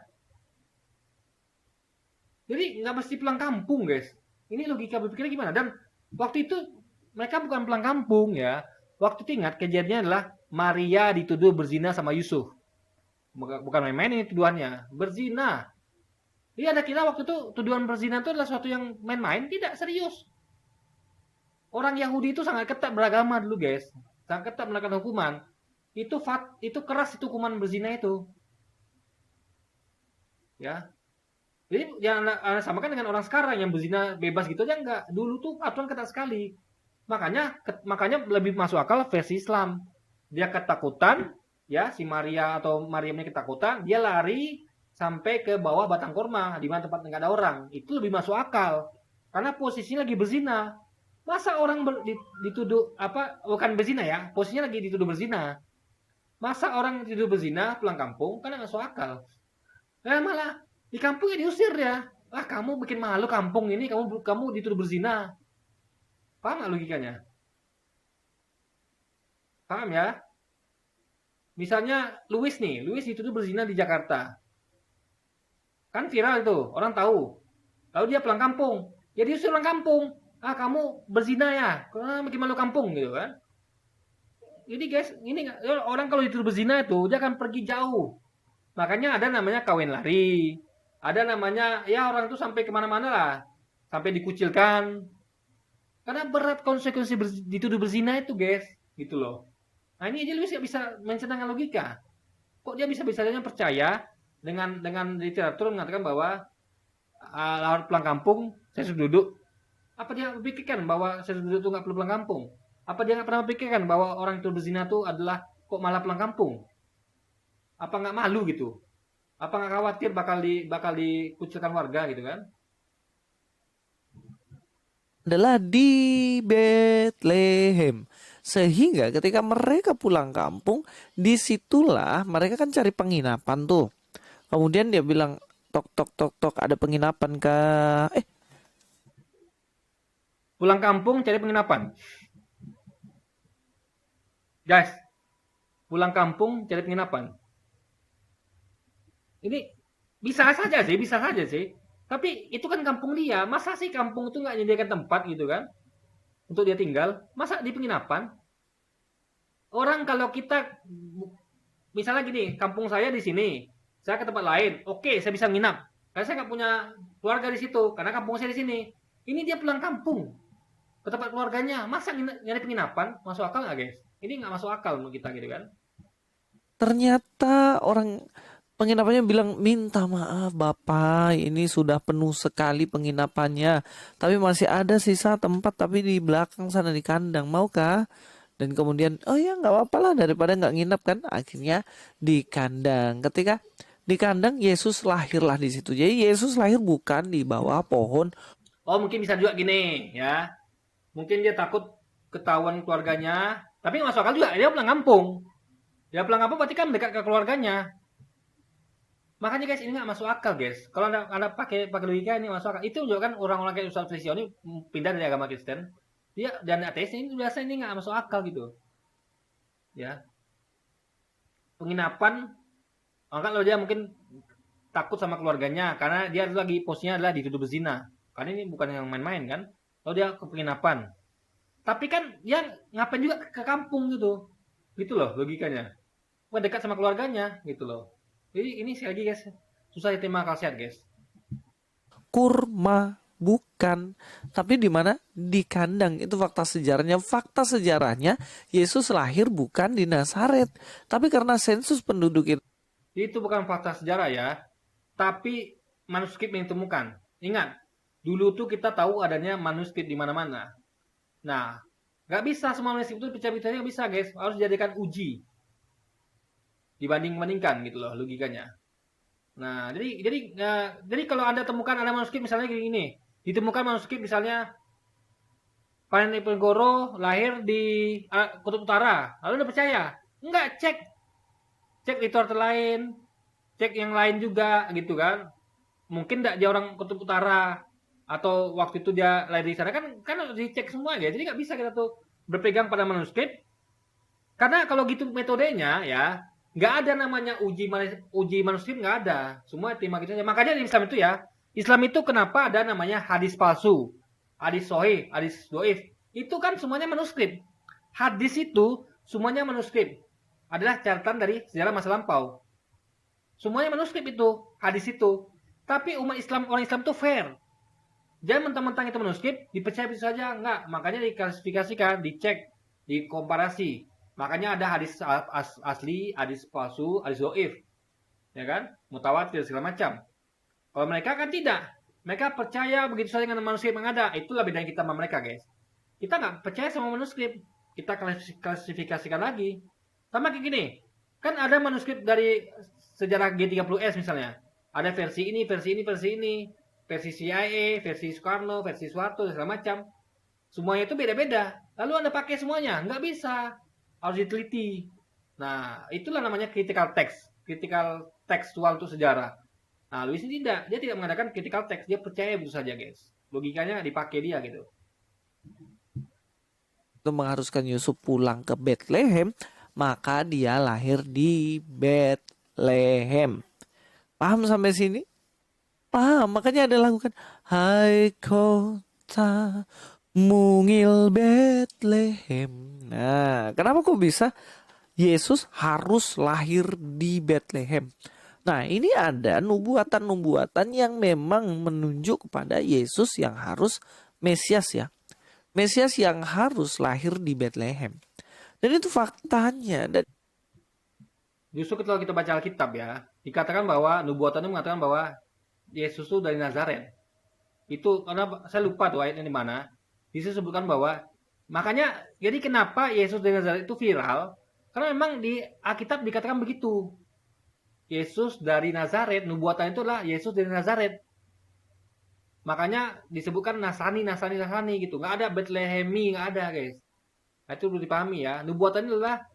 Jadi nggak mesti pulang kampung guys. Ini logika berpikirnya gimana? Dan waktu itu mereka bukan pulang kampung ya. Waktu itu ingat kejadiannya adalah Maria dituduh berzina sama Yusuf. Bukan main-main ini tuduhannya. Berzina. Jadi ada kira waktu itu tuduhan berzina itu adalah sesuatu yang main-main. Tidak, serius. Orang Yahudi itu sangat ketat beragama dulu guys. Sangat ketat melakukan hukuman. Itu keras itu hukuman berzina itu. Ya. Jadi jangan samakan dengan orang sekarang yang berzina bebas gitu aja enggak. Dulu tuh aturan ketat sekali. Makanya lebih masuk akal versi Islam. Dia ketakutan, ya si Maria atau Maryam ini ketakutan, dia lari sampai ke bawah batang kurma di mana tempat nggak ada orang. Itu lebih masuk akal. Karena posisinya lagi berzina. Masa orang dituduh bukan berzina ya, posisinya lagi dituduh berzina. Masa orang dituduh berzina pulang kampung kan nggak masuk akal. Malah di kampung ya diusir ya. Kamu bikin malu kampung ini, kamu dituduh berzina. Paham nggak logikanya? Paham ya? Misalnya Luis dituduh berzina di Jakarta. Kan viral itu, orang tahu. Lalu dia pulang kampung. Ya diusir pulang kampung. Kamu berzina ya? Bikin malu kampung gitu kan. Jadi guys, ini orang kalau dituduh berzina itu dia akan pergi jauh. Makanya ada namanya kawin lari. Ada namanya ya orang itu sampai kemana-mana lah. Sampai dikucilkan. Karena berat konsekuensi dituduh berzina itu, guys. Gitu loh. Nah, ini aja Lewis nggak bisa menceritakan logika. Kok dia bisa-bisanya percaya dengan literatur mengatakan bahwa lawan pulang kampung, saya sudah duduk. Apa dia berpikirkan bahwa saya sudah duduk itu nggak perlu pulang kampung? Apa dia nggak pernah berpikirkan bahwa orang itu berzina itu adalah kok malah pulang kampung? Apa nggak malu gitu? Apa nggak khawatir bakal dikucilkan warga gitu kan?
Adalah di Bethlehem. Sehingga ketika mereka pulang kampung, disitulah mereka kan cari penginapan tuh. Kemudian dia bilang, tok tok tok tok, ada penginapan kah?
Pulang kampung cari penginapan. Guys, pulang kampung cari penginapan. Ini bisa saja sih. Tapi itu kan kampung dia. Masa sih kampung itu nggak menyediakan tempat gitu kan? Untuk dia tinggal. Masa di penginapan? Orang kalau kita, misalnya gini, kampung saya di sini. Saya ke tempat lain. Oke, saya bisa nginap. Karena saya nggak punya keluarga di situ. Karena kampung saya di sini. Ini dia pulang kampung. Ke tempat keluarganya. Masa nyari penginapan? Masuk akal nggak, guys? Ini nggak masuk akal menurut kita gitu kan?
Ternyata orang penginapannya bilang, minta maaf Bapak, ini sudah penuh sekali penginapannya. Tapi masih ada sisa tempat, tapi di belakang sana di kandang, maukah? Dan kemudian, oh ya nggak apa-apa lah, daripada nggak nginap kan. Akhirnya di kandang. Ketika di kandang, Yesus lahirlah di situ. Jadi Yesus lahir bukan di bawah pohon.
Oh, mungkin bisa juga gini ya. Mungkin dia takut ketahuan keluarganya. Tapi nggak masuk akal juga. Dia pulang kampung. Dia pulang kampung berarti kan dekat ke keluarganya. Makanya guys, ini nggak masuk akal guys. Kalau anda pakai logika ini masuk akal. Itu juga kan orang-orang kayak Ustaz Prisio ini pindah dari agama Kristen. Dia dan ateis ini biasa ini nggak masuk akal gitu. Ya. Penginapan, kan lo dia mungkin takut sama keluarganya karena dia lagi posisinya adalah dituduh berzina. Karena ini bukan yang main-main kan. Lalu dia ke penginapan. Tapi kan dia ngapain juga ke kampung gitu. Gitu loh logikanya. Bukan dekat sama keluarganya gitu loh. Jadi ini sekali lagi guys, susah diterima akal sehat guys.
Kurma bukan, tapi di mana? Di kandang. Itu fakta sejarahnya. Fakta sejarahnya Yesus lahir bukan di Nazaret, tapi karena sensus penduduk
itu bukan fakta sejarah ya, tapi manuskrip yang ditemukan. Ingat, dulu tuh kita tahu adanya manuskrip di mana-mana. Nah, nggak bisa semua manuskrip itu percaya-percaya nggak bisa guys, harus dijadikan uji. Dibanding-bandingkan gitu loh logikanya. Nah, jadi kalau Anda temukan ada manuskrip misalnya gini, ditemukan manuskrip misalnya Diponegoro lahir di Kutub Utara, lalu Anda percaya? Enggak, cek literatur lain, cek yang lain juga gitu kan. Mungkin enggak dia orang Kutub Utara atau waktu itu dia lahir di sana kan harus dicek semua ya. Jadi nggak bisa kita tuh berpegang pada manuskrip. Karena kalau gitu metodenya ya, nggak ada namanya uji manuskrip, nggak ada. Semua terima gitu aja. Makanya di Islam itu ya, Islam itu kenapa ada namanya hadis palsu, hadis sahih, hadis doif. Itu kan semuanya manuskrip. Hadis itu semuanya manuskrip. Adalah catatan dari sejarah masa lampau. Semuanya manuskrip itu, hadis itu. Tapi umat Islam, orang Islam itu fair. Jangan mentang-mentang itu manuskrip, dipercaya bisa saja. Enggak. Makanya diklasifikasikan, dicek, dikomparasi. Makanya ada hadis asli, hadis palsu, hadis doif. Ya kan? Mutawatir segala macam. Kalau mereka kan tidak. Mereka percaya begitu saja dengan manuskrip yang ada. Itulah bedanya kita sama mereka, guys. Kita nggak percaya sama manuskrip. Kita klasifikasikan lagi. Sama kayak gini. Kan ada manuskrip dari sejarah G30S misalnya. Ada versi ini, versi ini, versi ini. Versi CIA, versi Soekarno, versi Soeharto, segala macam. Semuanya itu beda-beda. Lalu Anda pakai semuanya. Nggak bisa. Harus diteliti. Nah, itulah namanya critical text. Critical textual itu sejarah. Nah, Lewis ini tidak. Dia tidak mengadakan critical text. Dia percaya begitu saja, guys. Logikanya dipakai dia gitu.
itu mengharuskan Yusuf pulang ke Bethlehem, maka dia lahir di Bethlehem. Paham sampai sini? Paham. Makanya ada lagu kan, hai kota mungil Bethlehem. Nah, kenapa kok bisa Yesus harus lahir di Bethlehem? Nah, ini ada nubuatan-nubuatan yang memang menunjuk kepada Yesus yang harus Mesias ya. Mesias yang harus lahir di Bethlehem. Dan itu faktanya. Dan
Justru kalau kita baca Alkitab ya, dikatakan bahwa nubuatan itu mengatakan bahwa Yesus itu dari Nazaret. Itu karena saya lupa tuh ayatnya di mana. Disebutkan bahwa makanya jadi kenapa Yesus dari Nazaret itu viral? Karena memang di Alkitab dikatakan begitu. Yesus dari Nazaret, nubuatan itu adalah Yesus dari Nazaret. Makanya disebutkan Nasrani gitu. Nggak ada Bethlehemi, nggak ada guys. Nah, itu perlu dipahami ya. Nubuatan itu adalah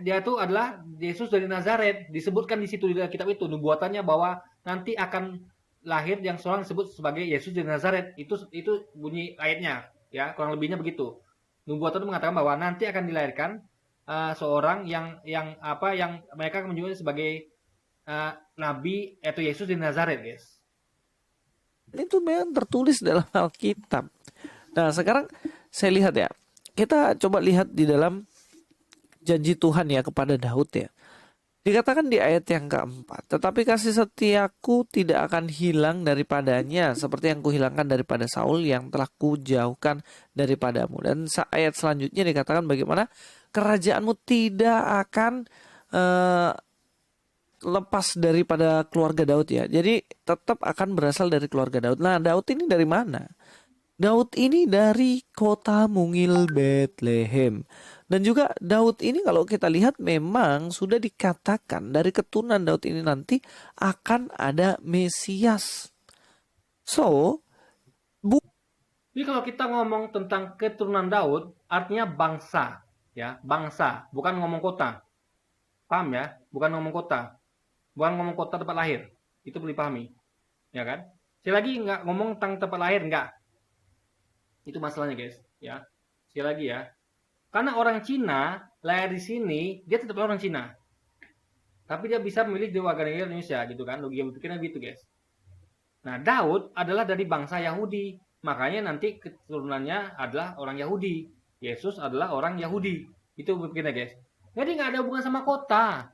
dia itu adalah Yesus dari Nazaret. Disebutkan di situ di kitab itu nubuatannya bahwa nanti akan lahir yang seorang disebut sebagai Yesus dari Nazaret. Itu bunyi ayatnya ya, kurang lebihnya begitu. Nubuatan itu mengatakan bahwa nanti akan dilahirkan seorang yang mereka akan menyebutnya sebagai nabi atau Yesus dari Nazaret, guys.
itu memang tertulis dalam Alkitab. Nah, sekarang saya lihat ya. Kita coba lihat di dalam janji Tuhan ya kepada Daud ya. Dikatakan di ayat yang keempat, tetapi kasih setiaku tidak akan hilang daripadanya, seperti yang kuhilangkan daripada Saul yang telah kujauhkan daripadamu. Dan ayat selanjutnya dikatakan bagaimana kerajaanmu tidak akan lepas daripada keluarga Daud ya. Jadi tetap akan berasal dari keluarga Daud. Nah, Daud ini dari mana? Daud ini dari kota mungil Bethlehem. Dan juga Daud ini kalau kita lihat memang sudah dikatakan dari keturunan Daud ini nanti akan ada Mesias. So,
Jadi kalau kita ngomong tentang keturunan Daud, artinya bangsa, ya, bangsa, bukan ngomong kota. Paham ya? Bukan ngomong kota. Bukan ngomong kota tempat lahir. Itu perlu dipahami. Ya kan? Sekali lagi nggak ngomong tentang tempat lahir, nggak. Itu masalahnya, guys. Ya. Sekali lagi ya. Karena orang Cina lahir di sini, dia tetap orang Cina. Tapi dia bisa memilih di warga negara Indonesia gitu kan. Logika berpikirnya gitu, guys. Nah, Daud adalah dari bangsa Yahudi. Makanya nanti keturunannya adalah orang Yahudi. Yesus adalah orang Yahudi. Itu berpikirnya, guys. Jadi nggak ada hubungan sama kota.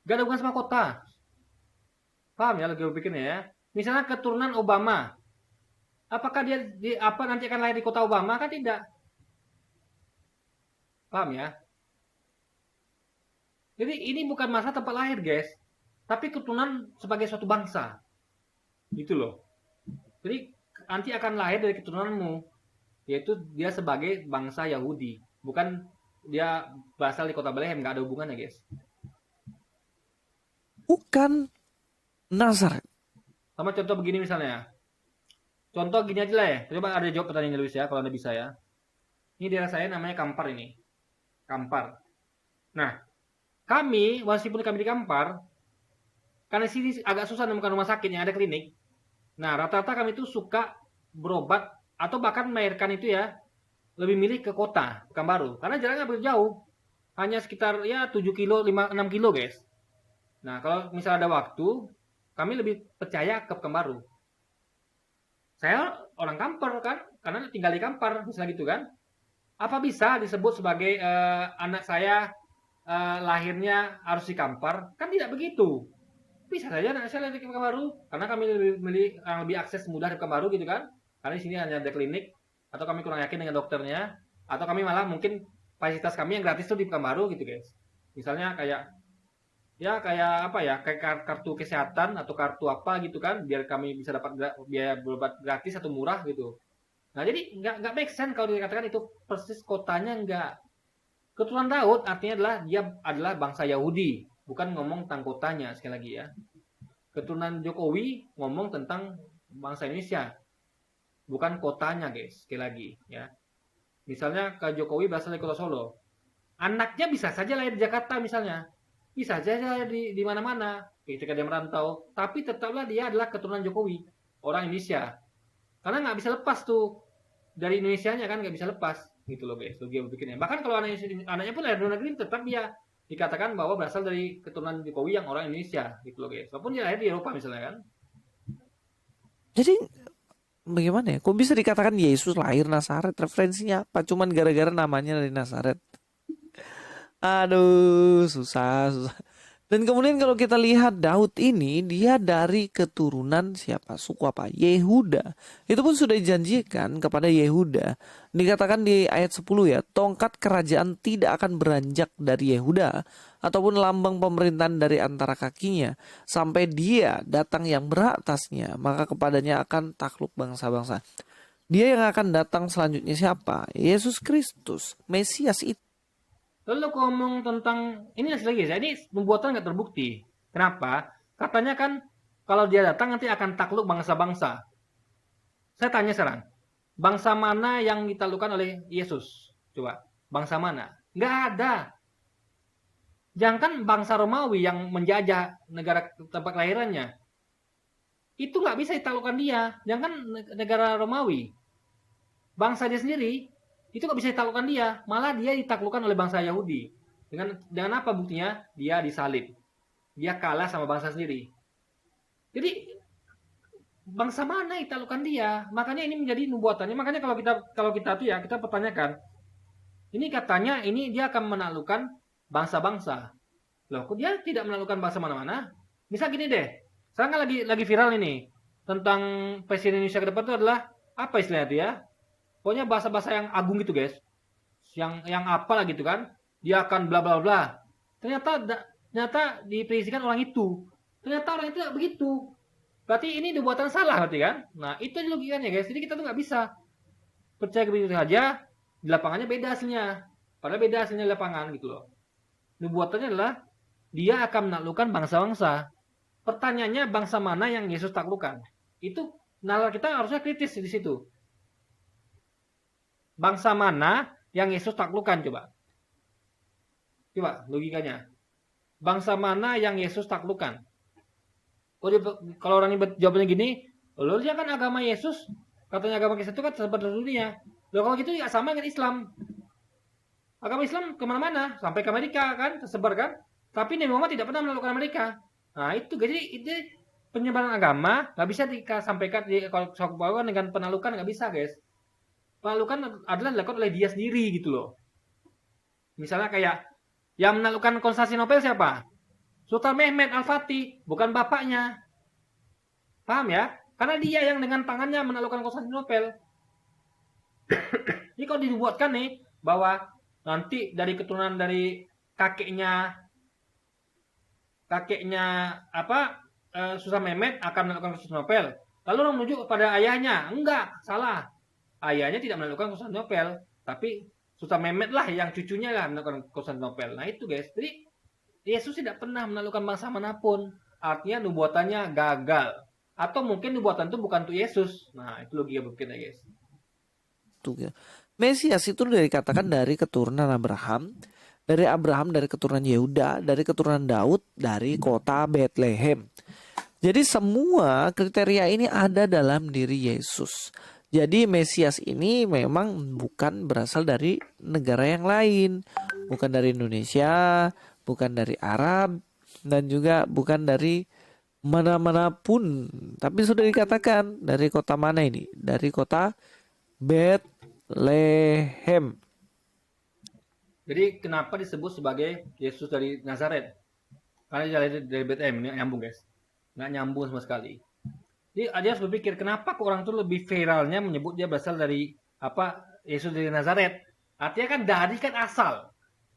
Nggak ada hubungan sama kota. Paham ya logika berpikirnya ya? Misalnya keturunan Obama. Apakah dia nanti akan lahir di kota Obama? Kan tidak. Paham ya? Jadi ini bukan masalah tempat lahir, guys. Tapi keturunan sebagai suatu bangsa. Gitu loh. Jadi nanti akan lahir dari keturunanmu. Yaitu dia sebagai bangsa Yahudi. Bukan dia berasal di kota Bethlehem. Nggak ada hubungannya, guys.
bukan Nazaret.
Sama contoh begini misalnya. Contoh gini aja lah ya. Coba ada jawab pertanyaannya Luis ya, kalau Anda bisa ya. Ini daerah saya namanya Kampar ini. Kampar. Nah, kami, meskipun kami di Kampar, karena sini agak susah menemukan rumah sakit yang ada klinik. Nah, rata-rata kami itu suka berobat atau bahkan melahirkan itu ya, lebih milih ke kota, Pekanbaru. Karena jaraknya begitu jauh. Hanya sekitar ya 7 kilo, 6 kilo guys. Nah, kalau misalnya ada waktu, kami lebih percaya ke Pekanbaru. Saya orang Kampar kan, karena tinggal di Kampar, misalnya gitu kan. Apa bisa disebut sebagai anak saya lahirnya harus di Kampar? Kan tidak begitu. Bisa saja anak saya lahir di Pekanbaru, karena kami lebih akses mudah di Pekanbaru gitu kan. Karena di sini hanya ada klinik, atau kami kurang yakin dengan dokternya, atau kami malah mungkin fasilitas kami yang gratis tuh di Pekanbaru gitu guys. Misalnya kayak kayak kartu kesehatan atau kartu apa gitu kan, biar kami bisa dapat biaya berobat gratis atau murah gitu. Nah jadi nggak make sense kalau dikatakan itu persis kotanya nggak. Keturunan Daud artinya adalah dia adalah bangsa Yahudi, bukan ngomong tentang kotanya sekali lagi ya. Keturunan Jokowi ngomong tentang bangsa Indonesia, bukan kotanya guys sekali lagi ya. Misalnya ke Jokowi berasal dari kota Solo, anaknya bisa saja lahir di Jakarta misalnya. Bisa saja di mana-mana ketika dia merantau, tapi tetaplah dia adalah keturunan Jokowi, orang Indonesia. Karena nggak bisa lepas tuh dari Indonesianya kan, nggak bisa lepas gitu loh guys, logika berpikirnya. Bahkan kalau anaknya pun lahir di luar negeri, tetap dia dikatakan bahwa berasal dari keturunan Jokowi yang orang Indonesia gitu loh guys. Walaupun dia lahir di Eropa misalnya kan.
Jadi bagaimana ya? Kok bisa dikatakan Yesus lahir Nazaret? Referensinya apa? Cuman gara-gara namanya dari Nazaret. Aduh, susah. Dan kemudian kalau kita lihat Daud ini, dia dari keturunan siapa? Suku apa? Yehuda. Itu pun sudah dijanjikan kepada Yehuda. Dikatakan di ayat 10 ya, tongkat kerajaan tidak akan beranjak dari Yehuda, ataupun lambang pemerintahan dari antara kakinya, sampai dia datang yang berhak atasnya, maka kepadanya akan takluk bangsa-bangsa. Dia yang akan datang selanjutnya siapa? Yesus Kristus, Mesias itu.
Lalu kalau ngomong tentang ini lagi ya, ini pembuatan nggak terbukti. Kenapa? Katanya kan kalau dia datang nanti akan takluk bangsa-bangsa. Saya tanya sekarang, bangsa mana yang ditaklukkan oleh Yesus? Coba, bangsa mana? Nggak ada. Jangankan bangsa Romawi yang menjajah negara tempat kelahirannya, itu nggak bisa ditaklukkan dia. Jangankan negara Romawi, bangsa dia sendiri itu nggak bisa ditaklukkan dia, malah dia ditaklukkan oleh bangsa Yahudi. Dengan apa buktinya? Dia disalib, dia kalah sama bangsa sendiri. Jadi bangsa mana yang ditaklukkan dia? Makanya ini menjadi nubuatannya. Makanya kalau kita tuh ya kita pertanyakan, ini katanya ini dia akan menaklukkan bangsa-bangsa. Loh, kok dia tidak menaklukkan bangsa mana-mana? Misal gini deh, sekarang kan lagi viral ini tentang presiden Indonesia ke depan itu adalah apa istilahnya itu ya? Pokoknya bahasa-bahasa yang agung gitu guys, yang apalah gitu kan, dia akan bla bla bla. Ternyata diprediksikan orang itu. Ternyata orang itu tidak begitu. Berarti ini nubuatan salah berarti kan? Nah itu logikanya guys. Jadi kita tuh nggak bisa percaya begitu saja. Di lapangannya beda hasilnya. Padahal beda hasilnya di lapangan gitu loh. Nubuatannya adalah dia akan menaklukkan bangsa-bangsa. Pertanyaannya bangsa mana yang Yesus taklukkan? Itu nalar kita harusnya kritis di situ. Bangsa mana yang Yesus taklukkan coba? Coba logikanya. Bangsa mana yang Yesus taklukkan? Kalau orang ini jawabnya gini, loh dia kan agama Yesus, katanya agama Kristen itu kan tersebar di dunia. Loh kalau gitu ya sama dengan Islam. Agama Islam kemana-mana, sampai ke Amerika kan, tersebar kan. Tapi Nabi Muhammad tidak pernah menaklukkan Amerika. Nah itu, jadi itu penyebaran agama nggak bisa disampaikan kalau dengan penaklukan nggak bisa guys. Penaklukan adalah dilakukan oleh dia sendiri gitu loh. Misalnya kayak yang menaklukkan Konstantinopel siapa? Sultan Mehmed Al-Fatih, bukan bapaknya. Paham ya? Karena dia yang dengan tangannya menaklukkan Konstantinopel. Jadi kalau dibuatkan nih bahwa nanti dari keturunan dari kakeknya Sultan Mehmed akan menaklukkan Konstantinopel. Lalu orang menuju kepada ayahnya, enggak, salah. Ayahnya tidak menaklukkan Konstantinopel, tapi Sultan Mehmed lah yang cucunya lah menaklukkan Konstantinopel. Nah itu guys, jadi Yesus tidak pernah menaklukkan bangsa manapun. Artinya nubuatannya gagal. Atau mungkin nubuatan itu bukan untuk Yesus. Nah itu logika berpikirnya guys.
Mesias itu dikatakan dari keturunan Abraham, dari keturunan Yehuda, dari keturunan Daud, dari kota Bethlehem. Jadi semua kriteria ini ada dalam diri Yesus. Jadi Mesias ini memang bukan berasal dari negara yang lain, bukan dari Indonesia, bukan dari Arab, dan juga bukan dari mana-manapun. Tapi sudah dikatakan dari kota mana ini? Dari kota Bethlehem.
Jadi kenapa disebut sebagai Yesus dari Nazaret? Karena dia dari Bethlehem, ini nyambung guys. Nggak nyambung sama sekali. Jadi dia harus berpikir kenapa orang itu lebih viralnya menyebut dia berasal dari Yesus dari Nazaret. Artinya kan dari kan asal.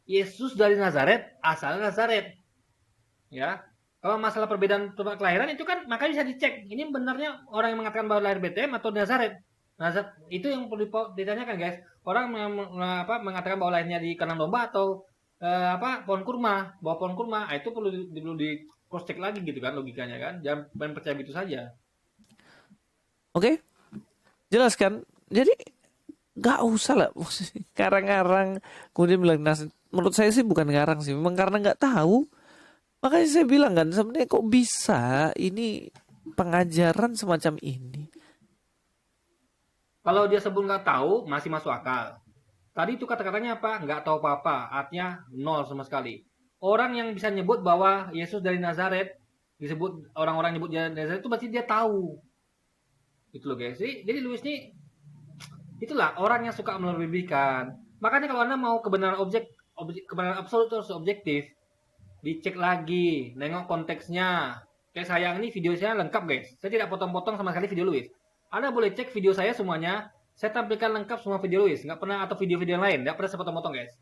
Yesus dari Nazaret, asalnya Nazaret. Ya. Kalau masalah perbedaan tempat kelahiran itu kan makanya bisa dicek. Ini benarnya orang yang mengatakan bahwa lahir Bethlehem atau Nazaret. Nazaret itu yang perlu ditanyakan guys. Orang mengatakan bahwa lahirnya di kandang domba atau pohon kurma, bawah pohon kurma. Itu perlu di cross check lagi gitu kan logikanya kan. Jangan percaya begitu saja.
Oke, jelaskan. Jadi nggak usah lah ngarang-ngarang kemudian bilang menurut saya sih bukan ngarang sih, memang karena nggak tahu. Makanya saya bilang kan sebenarnya kok bisa ini pengajaran semacam ini.
Kalau dia sebut nggak tahu masih masuk akal. Tadi itu kata-katanya apa? Nggak tahu apa-apa, artinya nol sama sekali. Orang yang bisa nyebut bahwa Yesus dari Nazaret, disebut orang-orang nyebut dia dari Nazaret itu berarti dia tahu. Gitu loh guys. Jadi Lewis ini itulah orang yang suka melebih-lebihkan. Makanya kalau Anda mau kebenaran kebenaran absolut harus objektif. dicek lagi, nengok konteksnya. Kayak saya ini video saya lengkap guys. Saya tidak potong-potong sama sekali video Luis. Anda boleh cek video saya semuanya. Saya tampilkan lengkap semua video Luis. Nggak pernah atau video-video yang lain. Nggak pernah saya potong-potong guys.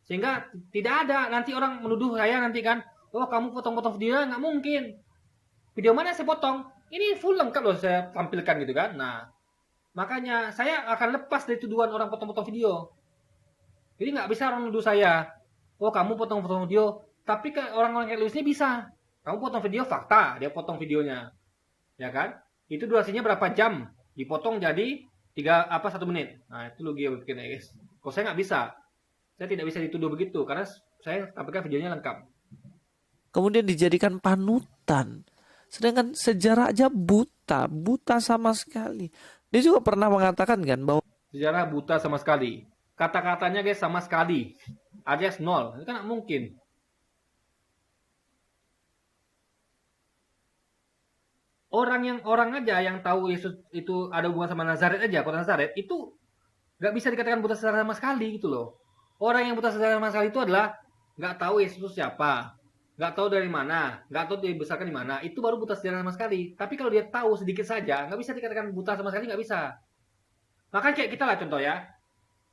Sehingga tidak ada nanti orang menuduh saya nanti kan. Oh kamu potong-potong videonya. Nggak mungkin. Video mana saya potong? Ini full lengkap loh saya tampilkan gitu kan. Nah makanya saya akan lepas dari tuduhan orang potong-potong video. Jadi nggak bisa orang menuduh saya. Oh kamu potong-potong video. Tapi orang-orang kayak Luis ini bisa. Kamu potong video fakta, dia potong videonya. Ya kan? Itu durasinya berapa jam? Dipotong jadi 1 menit. Nah, itu logi yang bikin guys. Kalau saya nggak bisa. Saya tidak bisa dituduh begitu karena saya tampilkan videonya lengkap.
Kemudian dijadikan panutan. Sedangkan sejarah aja buta, buta sama sekali. Dia juga pernah mengatakan kan bahwa
Sejarah buta sama sekali. Kata-katanya guys sama sekali. Alias nol. Itu kan nggak mungkin. Orang aja yang tahu Yesus itu ada hubungan sama Nazaret aja, kota Nazaret itu nggak bisa dikatakan buta sejarah sama sekali gitu loh. Orang yang buta sejarah sama sekali itu adalah nggak tahu Yesus itu siapa, nggak tahu dari mana, nggak tahu dibesarkan di mana, itu baru buta sejarah sama sekali. Tapi kalau dia tahu sedikit saja, nggak bisa dikatakan buta sama sekali, nggak bisa. Makanya kayak kita lah contoh ya,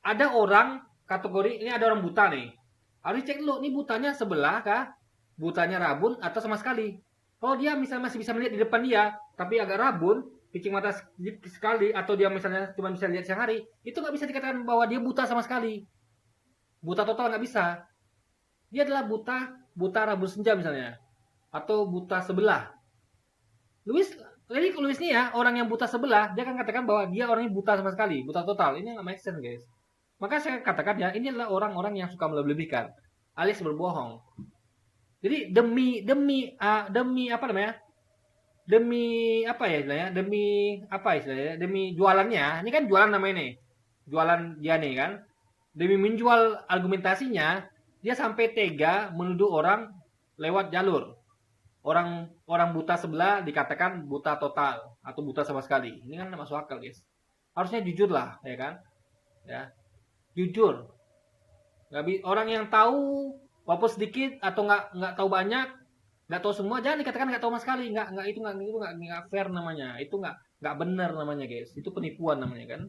ada orang kategori ini ada orang buta nih, harus cek dulu, ini butanya sebelah kah, butanya rabun atau sama sekali. Kalau dia misalnya masih bisa melihat di depan dia, tapi agak rabun, picing mata sedikit sekali, atau dia misalnya cuma bisa lihat siang hari, itu nggak bisa dikatakan bahwa dia buta sama sekali. Buta total nggak bisa. Dia adalah buta rabun senja misalnya, atau buta sebelah. Jadi Luis nih ya, orang yang buta sebelah, dia akan katakan bahwa dia orangnya buta sama sekali, buta total. Ini nggak make sense guys. Maka saya katakan ya, ini adalah orang-orang yang suka melebih-lebihkan, alias berbohong. Jadi demi apa namanya? Demi apa ya istilahnya? Demi jualannya. Ini kan jualan namanya nih. Jualan dia nih kan. Demi menjual argumentasinya, dia sampai tega menuduh orang lewat jalur. Orang buta sebelah dikatakan buta total atau buta sama sekali. Ini kan masuk akal, guys. Harusnya jujur lah, ya kan? Ya. Jujur. Orang yang tahu walaupun sedikit atau nggak tahu banyak, nggak tahu semua, jangan dikatakan nggak tahu sama sekali. Nggak fair namanya. Itu nggak benar namanya guys. Itu penipuan namanya kan.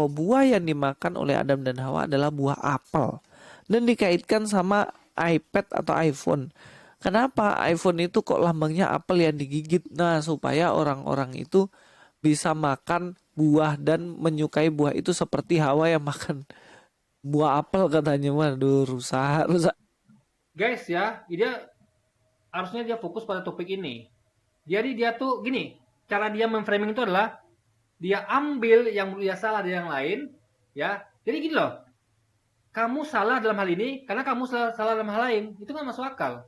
buah yang dimakan oleh Adam dan Hawa adalah buah apel dan dikaitkan sama iPad atau iPhone. Kenapa iPhone itu kok lambangnya apel yang digigit? Nah, supaya orang-orang itu bisa makan buah dan menyukai buah itu seperti Hawa yang makan buah apel katanya. Waduh, rusak.
Guys ya, harusnya dia fokus pada topik ini. Jadi dia tuh gini, cara dia memframing itu adalah dia ambil yang dia salah dari yang lain, ya. Jadi gini loh, kamu salah dalam hal ini karena kamu salah dalam hal lain, itu nggak masuk akal.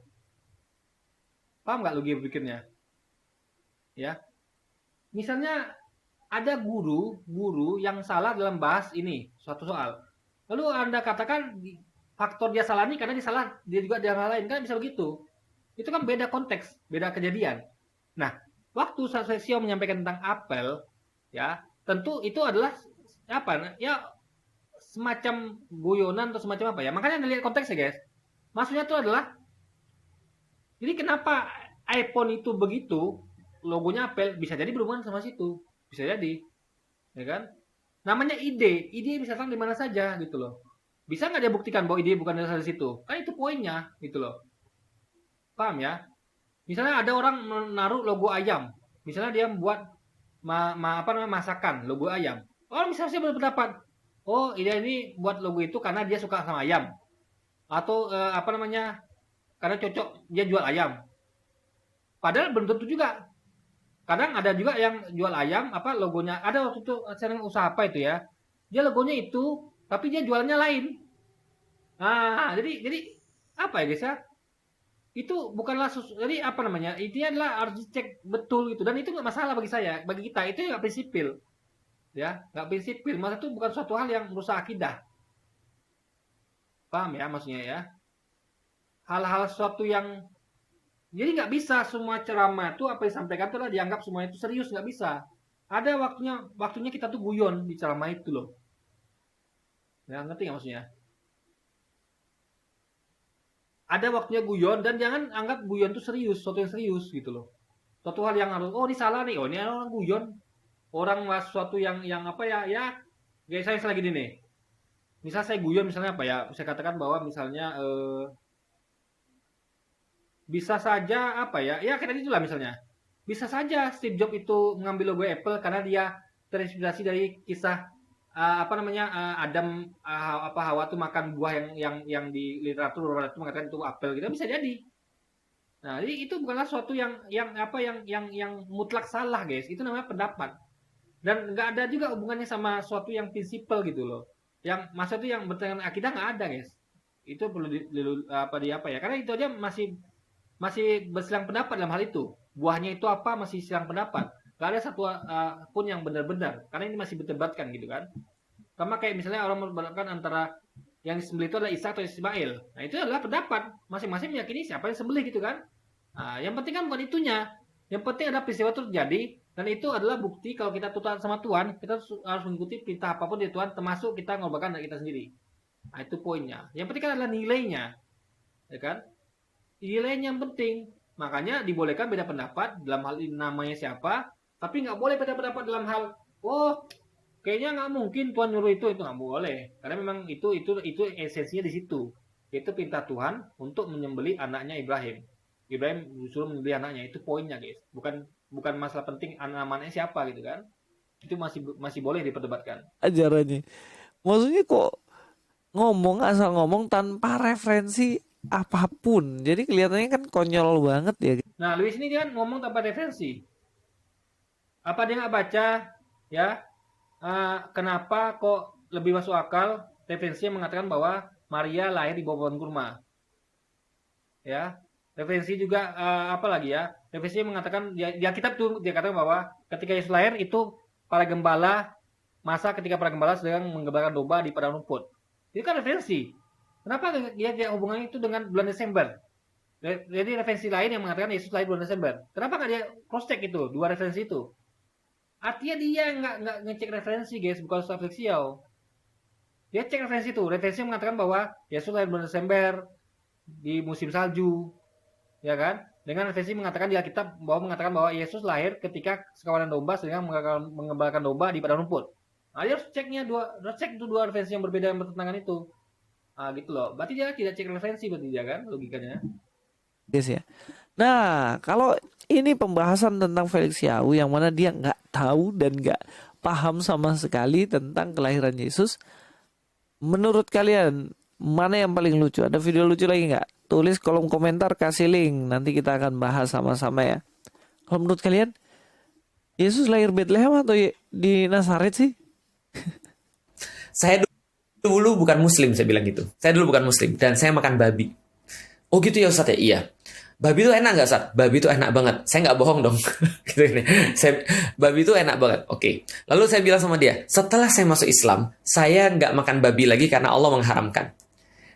Paham nggak logika berpikirnya? Ya, misalnya ada guru yang salah dalam bahas ini suatu soal. Lalu Anda katakan faktor dia salah ini karena dia juga dalam hal lain, kan bisa begitu. Itu kan beda konteks, beda kejadian. Nah, waktu Sesio menyampaikan tentang apel, ya, tentu itu adalah apa? Ya, semacam guyonan atau semacam apa ya. Makanya Anda lihat konteksnya, guys. Maksudnya itu adalah, jadi kenapa iPhone itu begitu, logonya apel, bisa jadi berhubungan sama situ. Bisa jadi. Ya kan? Namanya ide bisa datang di mana saja gitu loh. Bisa nggak dia buktikan bahwa ide bukan dari situ? Kan itu poinnya gitu loh. Paham ya? Misalnya ada orang menaruh logo ayam. Misalnya dia membuat masakan logo ayam. Orang misalnya berpendapat, oh ini buat logo itu karena dia suka sama ayam. Atau karena cocok dia jual ayam. Padahal belum tentu juga. Kadang ada juga yang jual ayam, logonya. Ada waktu itu sering usaha apa itu ya. Dia logonya itu, tapi dia jualannya lain. Nah, jadi apa ya guys ya? Itu bukanlah jadi intinya adalah harus dicek betul gitu, dan itu nggak masalah bagi kita itu nggak prinsipil, ya nggak prinsipil, masa itu bukan suatu hal yang merusak akidah. Paham ya maksudnya ya, hal-hal suatu yang jadi nggak bisa semua ceramah itu apa yang disampaikan itu adalah dianggap semua itu serius, nggak bisa. Ada waktunya kita tuh guyon di ceramah itu loh, ya ngerti nggak maksudnya? ada waktunya guyon dan jangan anggap guyon itu serius, sesuatu yang serius gitu loh. Suatu hal yang harus, oh ini salah nih, oh ini orang guyon, orang mas suatu yang apa ya, ya kayak saya lagi nih. Misal saya guyon misalnya apa ya, saya katakan bahwa misalnya bisa saja apa ya, ya kayak tadi itulah misalnya. Bisa saja Steve Jobs itu mengambil logo Apple karena dia terinspirasi dari kisah apa namanya Adam apa Hawa tuh makan buah yang di literatur itu mengatakan itu apel gitu bisa jadi. Nah, jadi itu bukanlah suatu yang apa yang mutlak salah, guys. Itu namanya pendapat. Dan nggak ada juga hubungannya sama suatu yang prinsipal gitu loh. Yang masa itu yang bertentangan akidah nggak ada, guys. Itu perlu apa ya? Karena itu aja masih bersilang pendapat dalam hal itu. Buahnya itu apa masih silang pendapat. Gak ada satu pun yang benar-benar. Karena ini masih berdebatkan gitu kan. Sama kayak misalnya orang memperdebatkan antara yang disembelih itu adalah Isa atau Ismail. Nah itu adalah pendapat. Masing-masing meyakini siapa yang sembelih gitu kan. Nah, yang penting kan bukan itunya. Yang penting ada peristiwa itu terjadi. Dan itu adalah bukti kalau kita tuhan sama Tuhan. Kita harus mengikuti perintah apapun dari Tuhan. Termasuk kita mengorbankan dari kita sendiri. Nah itu poinnya. Yang penting kan adalah nilainya. Ya kan. Nilainya yang penting. Makanya dibolehkan beda pendapat dalam hal ini namanya siapa. Tapi nggak boleh beda pendapat dalam hal, oh kayaknya nggak mungkin Tuhan nyuruh itu nggak boleh. Karena memang itu esensinya di situ. Itu perintah Tuhan untuk menyembelih anaknya Ibrahim. Ibrahim disuruh menyembelih anaknya, itu poinnya guys. Bukan masalah penting anaknya siapa gitu kan. Itu masih boleh diperdebatkan.
Ajarannya. Maksudnya kok ngomong asal ngomong tanpa referensi apapun. Jadi kelihatannya kan konyol banget ya.
Nah, Luis ini kan ngomong tanpa referensi. Apa dia nggak baca ya? Kenapa kok lebih masuk akal referensinya mengatakan bahwa Maria lahir di bawah pohon kurma? Ya, referensi juga apa lagi ya? Referensinya mengatakan di Alkitab tuh dia katakan bahwa ketika Yesus lahir itu para gembala ketika para gembala sedang menggembalakan domba di padang rumput. Itu kan referensi. Kenapa dia hubungannya itu dengan bulan Desember? Jadi referensi lain yang mengatakan Yesus lahir bulan Desember. Kenapa nggak dia cross check itu dua referensi itu? Artinya dia nggak ngecek referensi guys, bukan Ustaz Flexiau. Dia cek referensi itu. Referensi mengatakan bahwa Yesus lahir bulan Desember di musim salju, ya kan? Dengan referensi mengatakan di Alkitab mengatakan bahwa Yesus lahir ketika sekawanan domba sedang mengembalakan domba di padang rumput. Nah, dia harus cek itu dua referensi yang berbeda yang bertentangan itu. Ah gitu loh. Berarti dia tidak cek referensi berarti dia kan logikanya.
Yes ya. Nah, kalau ini pembahasan tentang Felix Yau yang mana dia nggak tahu dan nggak paham sama sekali tentang kelahiran Yesus. Menurut kalian mana yang paling lucu? Ada video lucu lagi nggak? Tulis kolom komentar, kasih link. Nanti kita akan bahas sama-sama ya. Kalau menurut kalian, Yesus lahir Bethlehem atau di Nazaret sih?
Saya dulu bukan muslim, saya bilang gitu. Saya dulu bukan muslim dan saya makan babi. Oh gitu ya Ustaz ya? Iya. Babi itu enak nggak Ustaz? Babi itu enak banget. Saya nggak bohong dong. Gitu ini. Babi itu enak banget. Oke. Lalu saya bilang sama dia, setelah saya masuk Islam, saya nggak makan babi lagi karena Allah mengharamkan.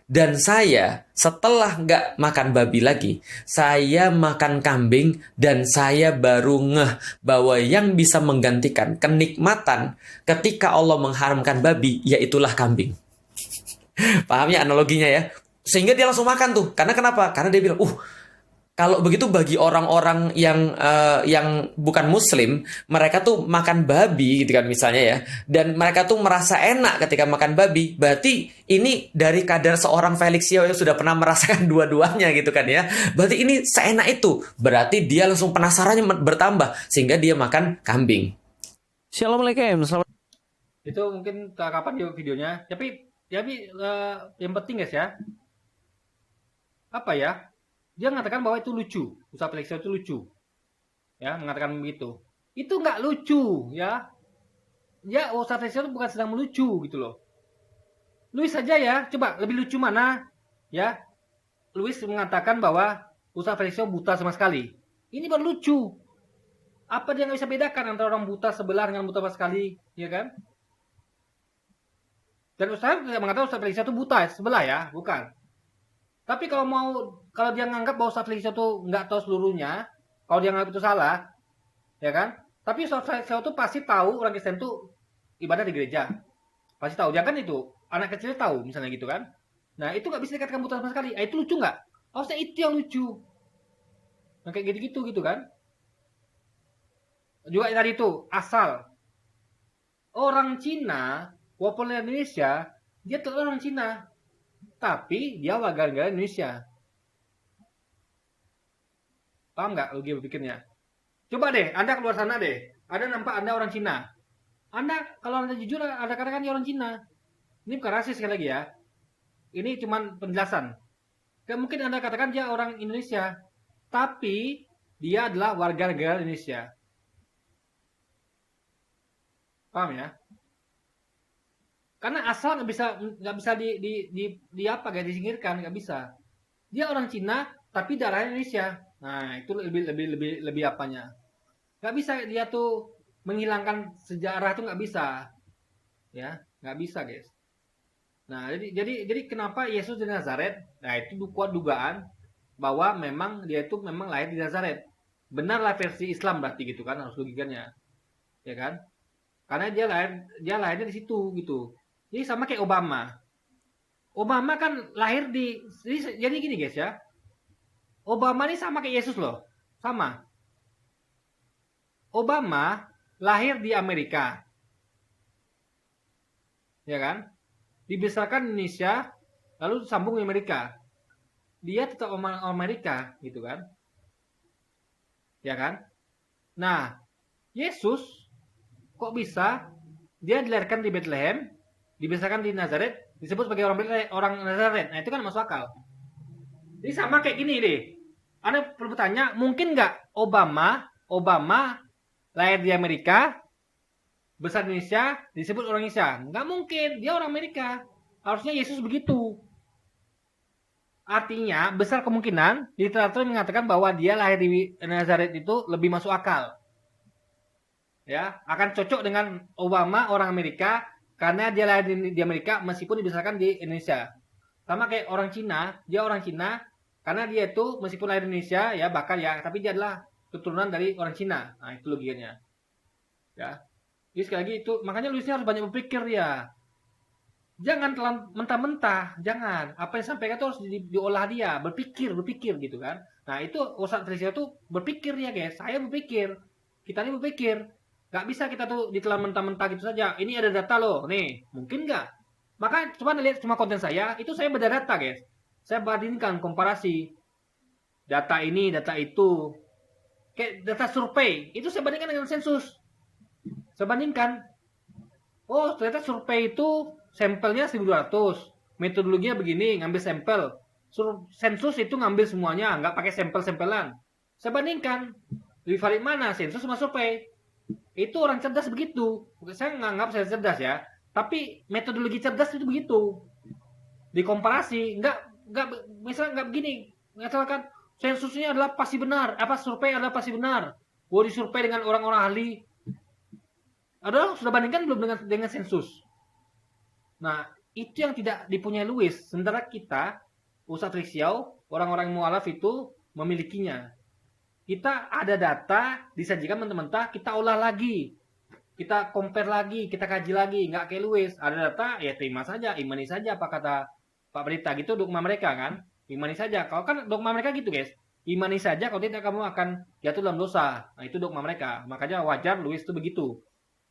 Dan saya setelah nggak makan babi lagi, saya makan kambing dan saya baru ngeh bahwa yang bisa menggantikan kenikmatan ketika Allah mengharamkan babi, yaitulah kambing. Paham ya analoginya ya? Sehingga dia langsung makan tuh. Karena kenapa? Karena dia bilang, kalau begitu bagi orang-orang yang bukan muslim, mereka tuh makan babi gitu kan misalnya ya. Dan mereka tuh merasa enak ketika makan babi. Berarti ini dari kadar seorang Felix Yao yang sudah pernah merasakan dua-duanya gitu kan ya. Berarti ini seenak itu. Berarti dia langsung penasarannya bertambah. Sehingga dia makan kambing.
Assalamualaikum.
Itu mungkin kapan videonya. Tapi yang penting guys ya. Apa ya? Dia mengatakan bahwa itu lucu. Ustaz Felix Yao itu lucu. Ya, mengatakan begitu. Itu nggak lucu, ya. Ya, Ustaz Felix Yao itu bukan sedang melucu gitu loh. Luis saja ya, coba lebih lucu mana? Ya. Luis mengatakan bahwa Ustaz Felix Yao buta sama sekali. Ini baru lucu. Apa dia nggak bisa bedakan antara orang buta sebelah dengan buta sama sekali, ya kan? Dan Ustaz tidak mengatakan Ustaz Felix Yao itu buta sebelah ya, bukan. Tapi kalau dia nganggap bahwa Ustaz Felix Yao itu nggak tahu seluruhnya, kalau dia nganggap itu salah, ya kan? Tapi Ustaz Felix Yao itu pasti tahu orang Kristen itu ibadah di gereja, pasti tahu. Jangan kan itu anak kecil tahu misalnya gitu kan? Nah itu nggak bisa dikatakan buta sama sekali. Itu lucu nggak? Harusnya itu yang lucu. Nah, kayak gitu-gitu gitu kan. Juga tadi itu asal orang Cina walaupun di Indonesia dia tetap orang Cina, tapi dia warga negara Indonesia. Paham nggak logi berpikirnya? Coba deh, Anda keluar sana deh. Ada nampak Anda orang Cina. Anda kalau Anda jujur, Anda katakan dia orang Cina. Ini bukan rasis sekali lagi ya. Ini cuman penjelasan. Gak mungkin Anda katakan dia orang Indonesia, tapi dia adalah warga negara Indonesia. Paham ya? Karena asal nggak bisa di apa kayak disingkirkan, nggak bisa. Dia orang Cina tapi darahnya Indonesia. Nah, itu lebih apanya? Nggak bisa dia tuh menghilangkan sejarah tuh nggak bisa. Ya, nggak bisa, guys. Nah, jadi kenapa Yesus di Nazaret? Nah, itu kuat dugaan bahwa memang dia itu memang lahir di Nazaret. Benarlah versi Islam berarti gitu kan, harus logikanya. Ya kan? Karena dia lahirnya di situ gitu. Jadi sama kayak Obama. Obama kan lahir jadi gini guys ya. Obama ini sama kayak Yesus loh. Sama. Obama lahir di Amerika. Ya kan? Dibesarkan di Indonesia, lalu sambung di Amerika. Dia tetap orang Amerika gitu kan. Ya kan? Nah, Yesus kok bisa dia dilahirkan di Bethlehem, dibesarkan di Nazaret, disebut sebagai orang Nazaret. Nah, itu kan masuk akal. Jadi sama kayak gini deh. Anda perlu bertanya, mungkin nggak Obama lahir di Amerika, besar di Indonesia, disebut orang Indonesia? Nggak mungkin, dia orang Amerika. Harusnya Yesus begitu. Artinya, besar kemungkinan literatur mengatakan bahwa dia lahir di Nazaret itu lebih masuk akal. Ya, akan cocok dengan Obama orang Amerika karena dia lahir di Amerika meskipun dibesarkan di Indonesia. Sama kayak orang Cina, dia orang Cina karena dia itu meskipun lahir di Indonesia ya bahkan ya, tapi dia adalah keturunan dari orang Cina. Nah, itu logikanya. Ya. Jadi sekali lagi itu makanya Luisnya harus banyak berpikir ya. Jangan telan mentah-mentah, jangan. Apa yang disampaikan itu harus diolah dia, berpikir gitu kan. Nah, itu Ustaz Trisha tuh berpikir ya, guys. Saya berpikir. Kita ini berpikir. Gak bisa kita tuh ditelan mentah-mentah gitu saja. Ini ada data loh, nih. Mungkin nggak? Maka coba lihat cuma konten saya, itu saya berdata, guys. Saya bandingkan komparasi. Data ini, data itu. Kayak data survei, itu saya bandingkan dengan sensus. Saya bandingkan. Oh, ternyata survei itu sampelnya 1200. Metodologinya begini, ngambil sampel. Sensus itu ngambil semuanya, nggak pakai sampel-sampelan. Saya bandingkan. Lebih valid mana, sensus sama survei? Itu orang cerdas begitu. Saya nganggap saya cerdas ya. Tapi metodologi cerdas itu begitu. Dikomparasi, misalnya nggak begini. Misalkan sensusnya adalah pasti benar, survei adalah pasti benar. Oh, disurvei dengan orang-orang ahli. Adalah sudah bandingkan belum dengan sensus. Nah, itu yang tidak dipunyai Louis. Sementara kita, Ustadz Rixiao, orang-orang mualaf itu memilikinya. Kita ada data, disajikan mentah-mentah, kita olah lagi. Kita compare lagi, kita kaji lagi. Nggak kayak Louis. Ada data, ya terima saja, imani saja apa kata Pak Berita. Gitu dogma mereka kan. Imani saja. Kalau kan dogma mereka gitu guys. Imani saja, kalau tidak kamu akan jatuh dalam dosa. Nah, itu dogma mereka. Makanya wajar Louis itu begitu.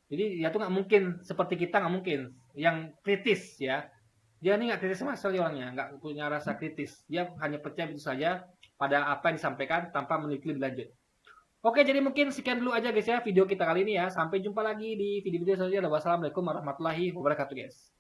Jadi dia tuh nggak mungkin seperti kita, nggak mungkin yang kritis ya. Dia ini nggak kritis sama sekali orangnya, nggak punya rasa kritis. Dia hanya percaya begitu saja pada apa yang disampaikan tanpa meneliti lebih lanjut. Oke, jadi mungkin sekian dulu aja guys ya video kita kali ini ya. Sampai jumpa lagi di video-video selanjutnya. Wassalamualaikum warahmatullahi wabarakatuh guys.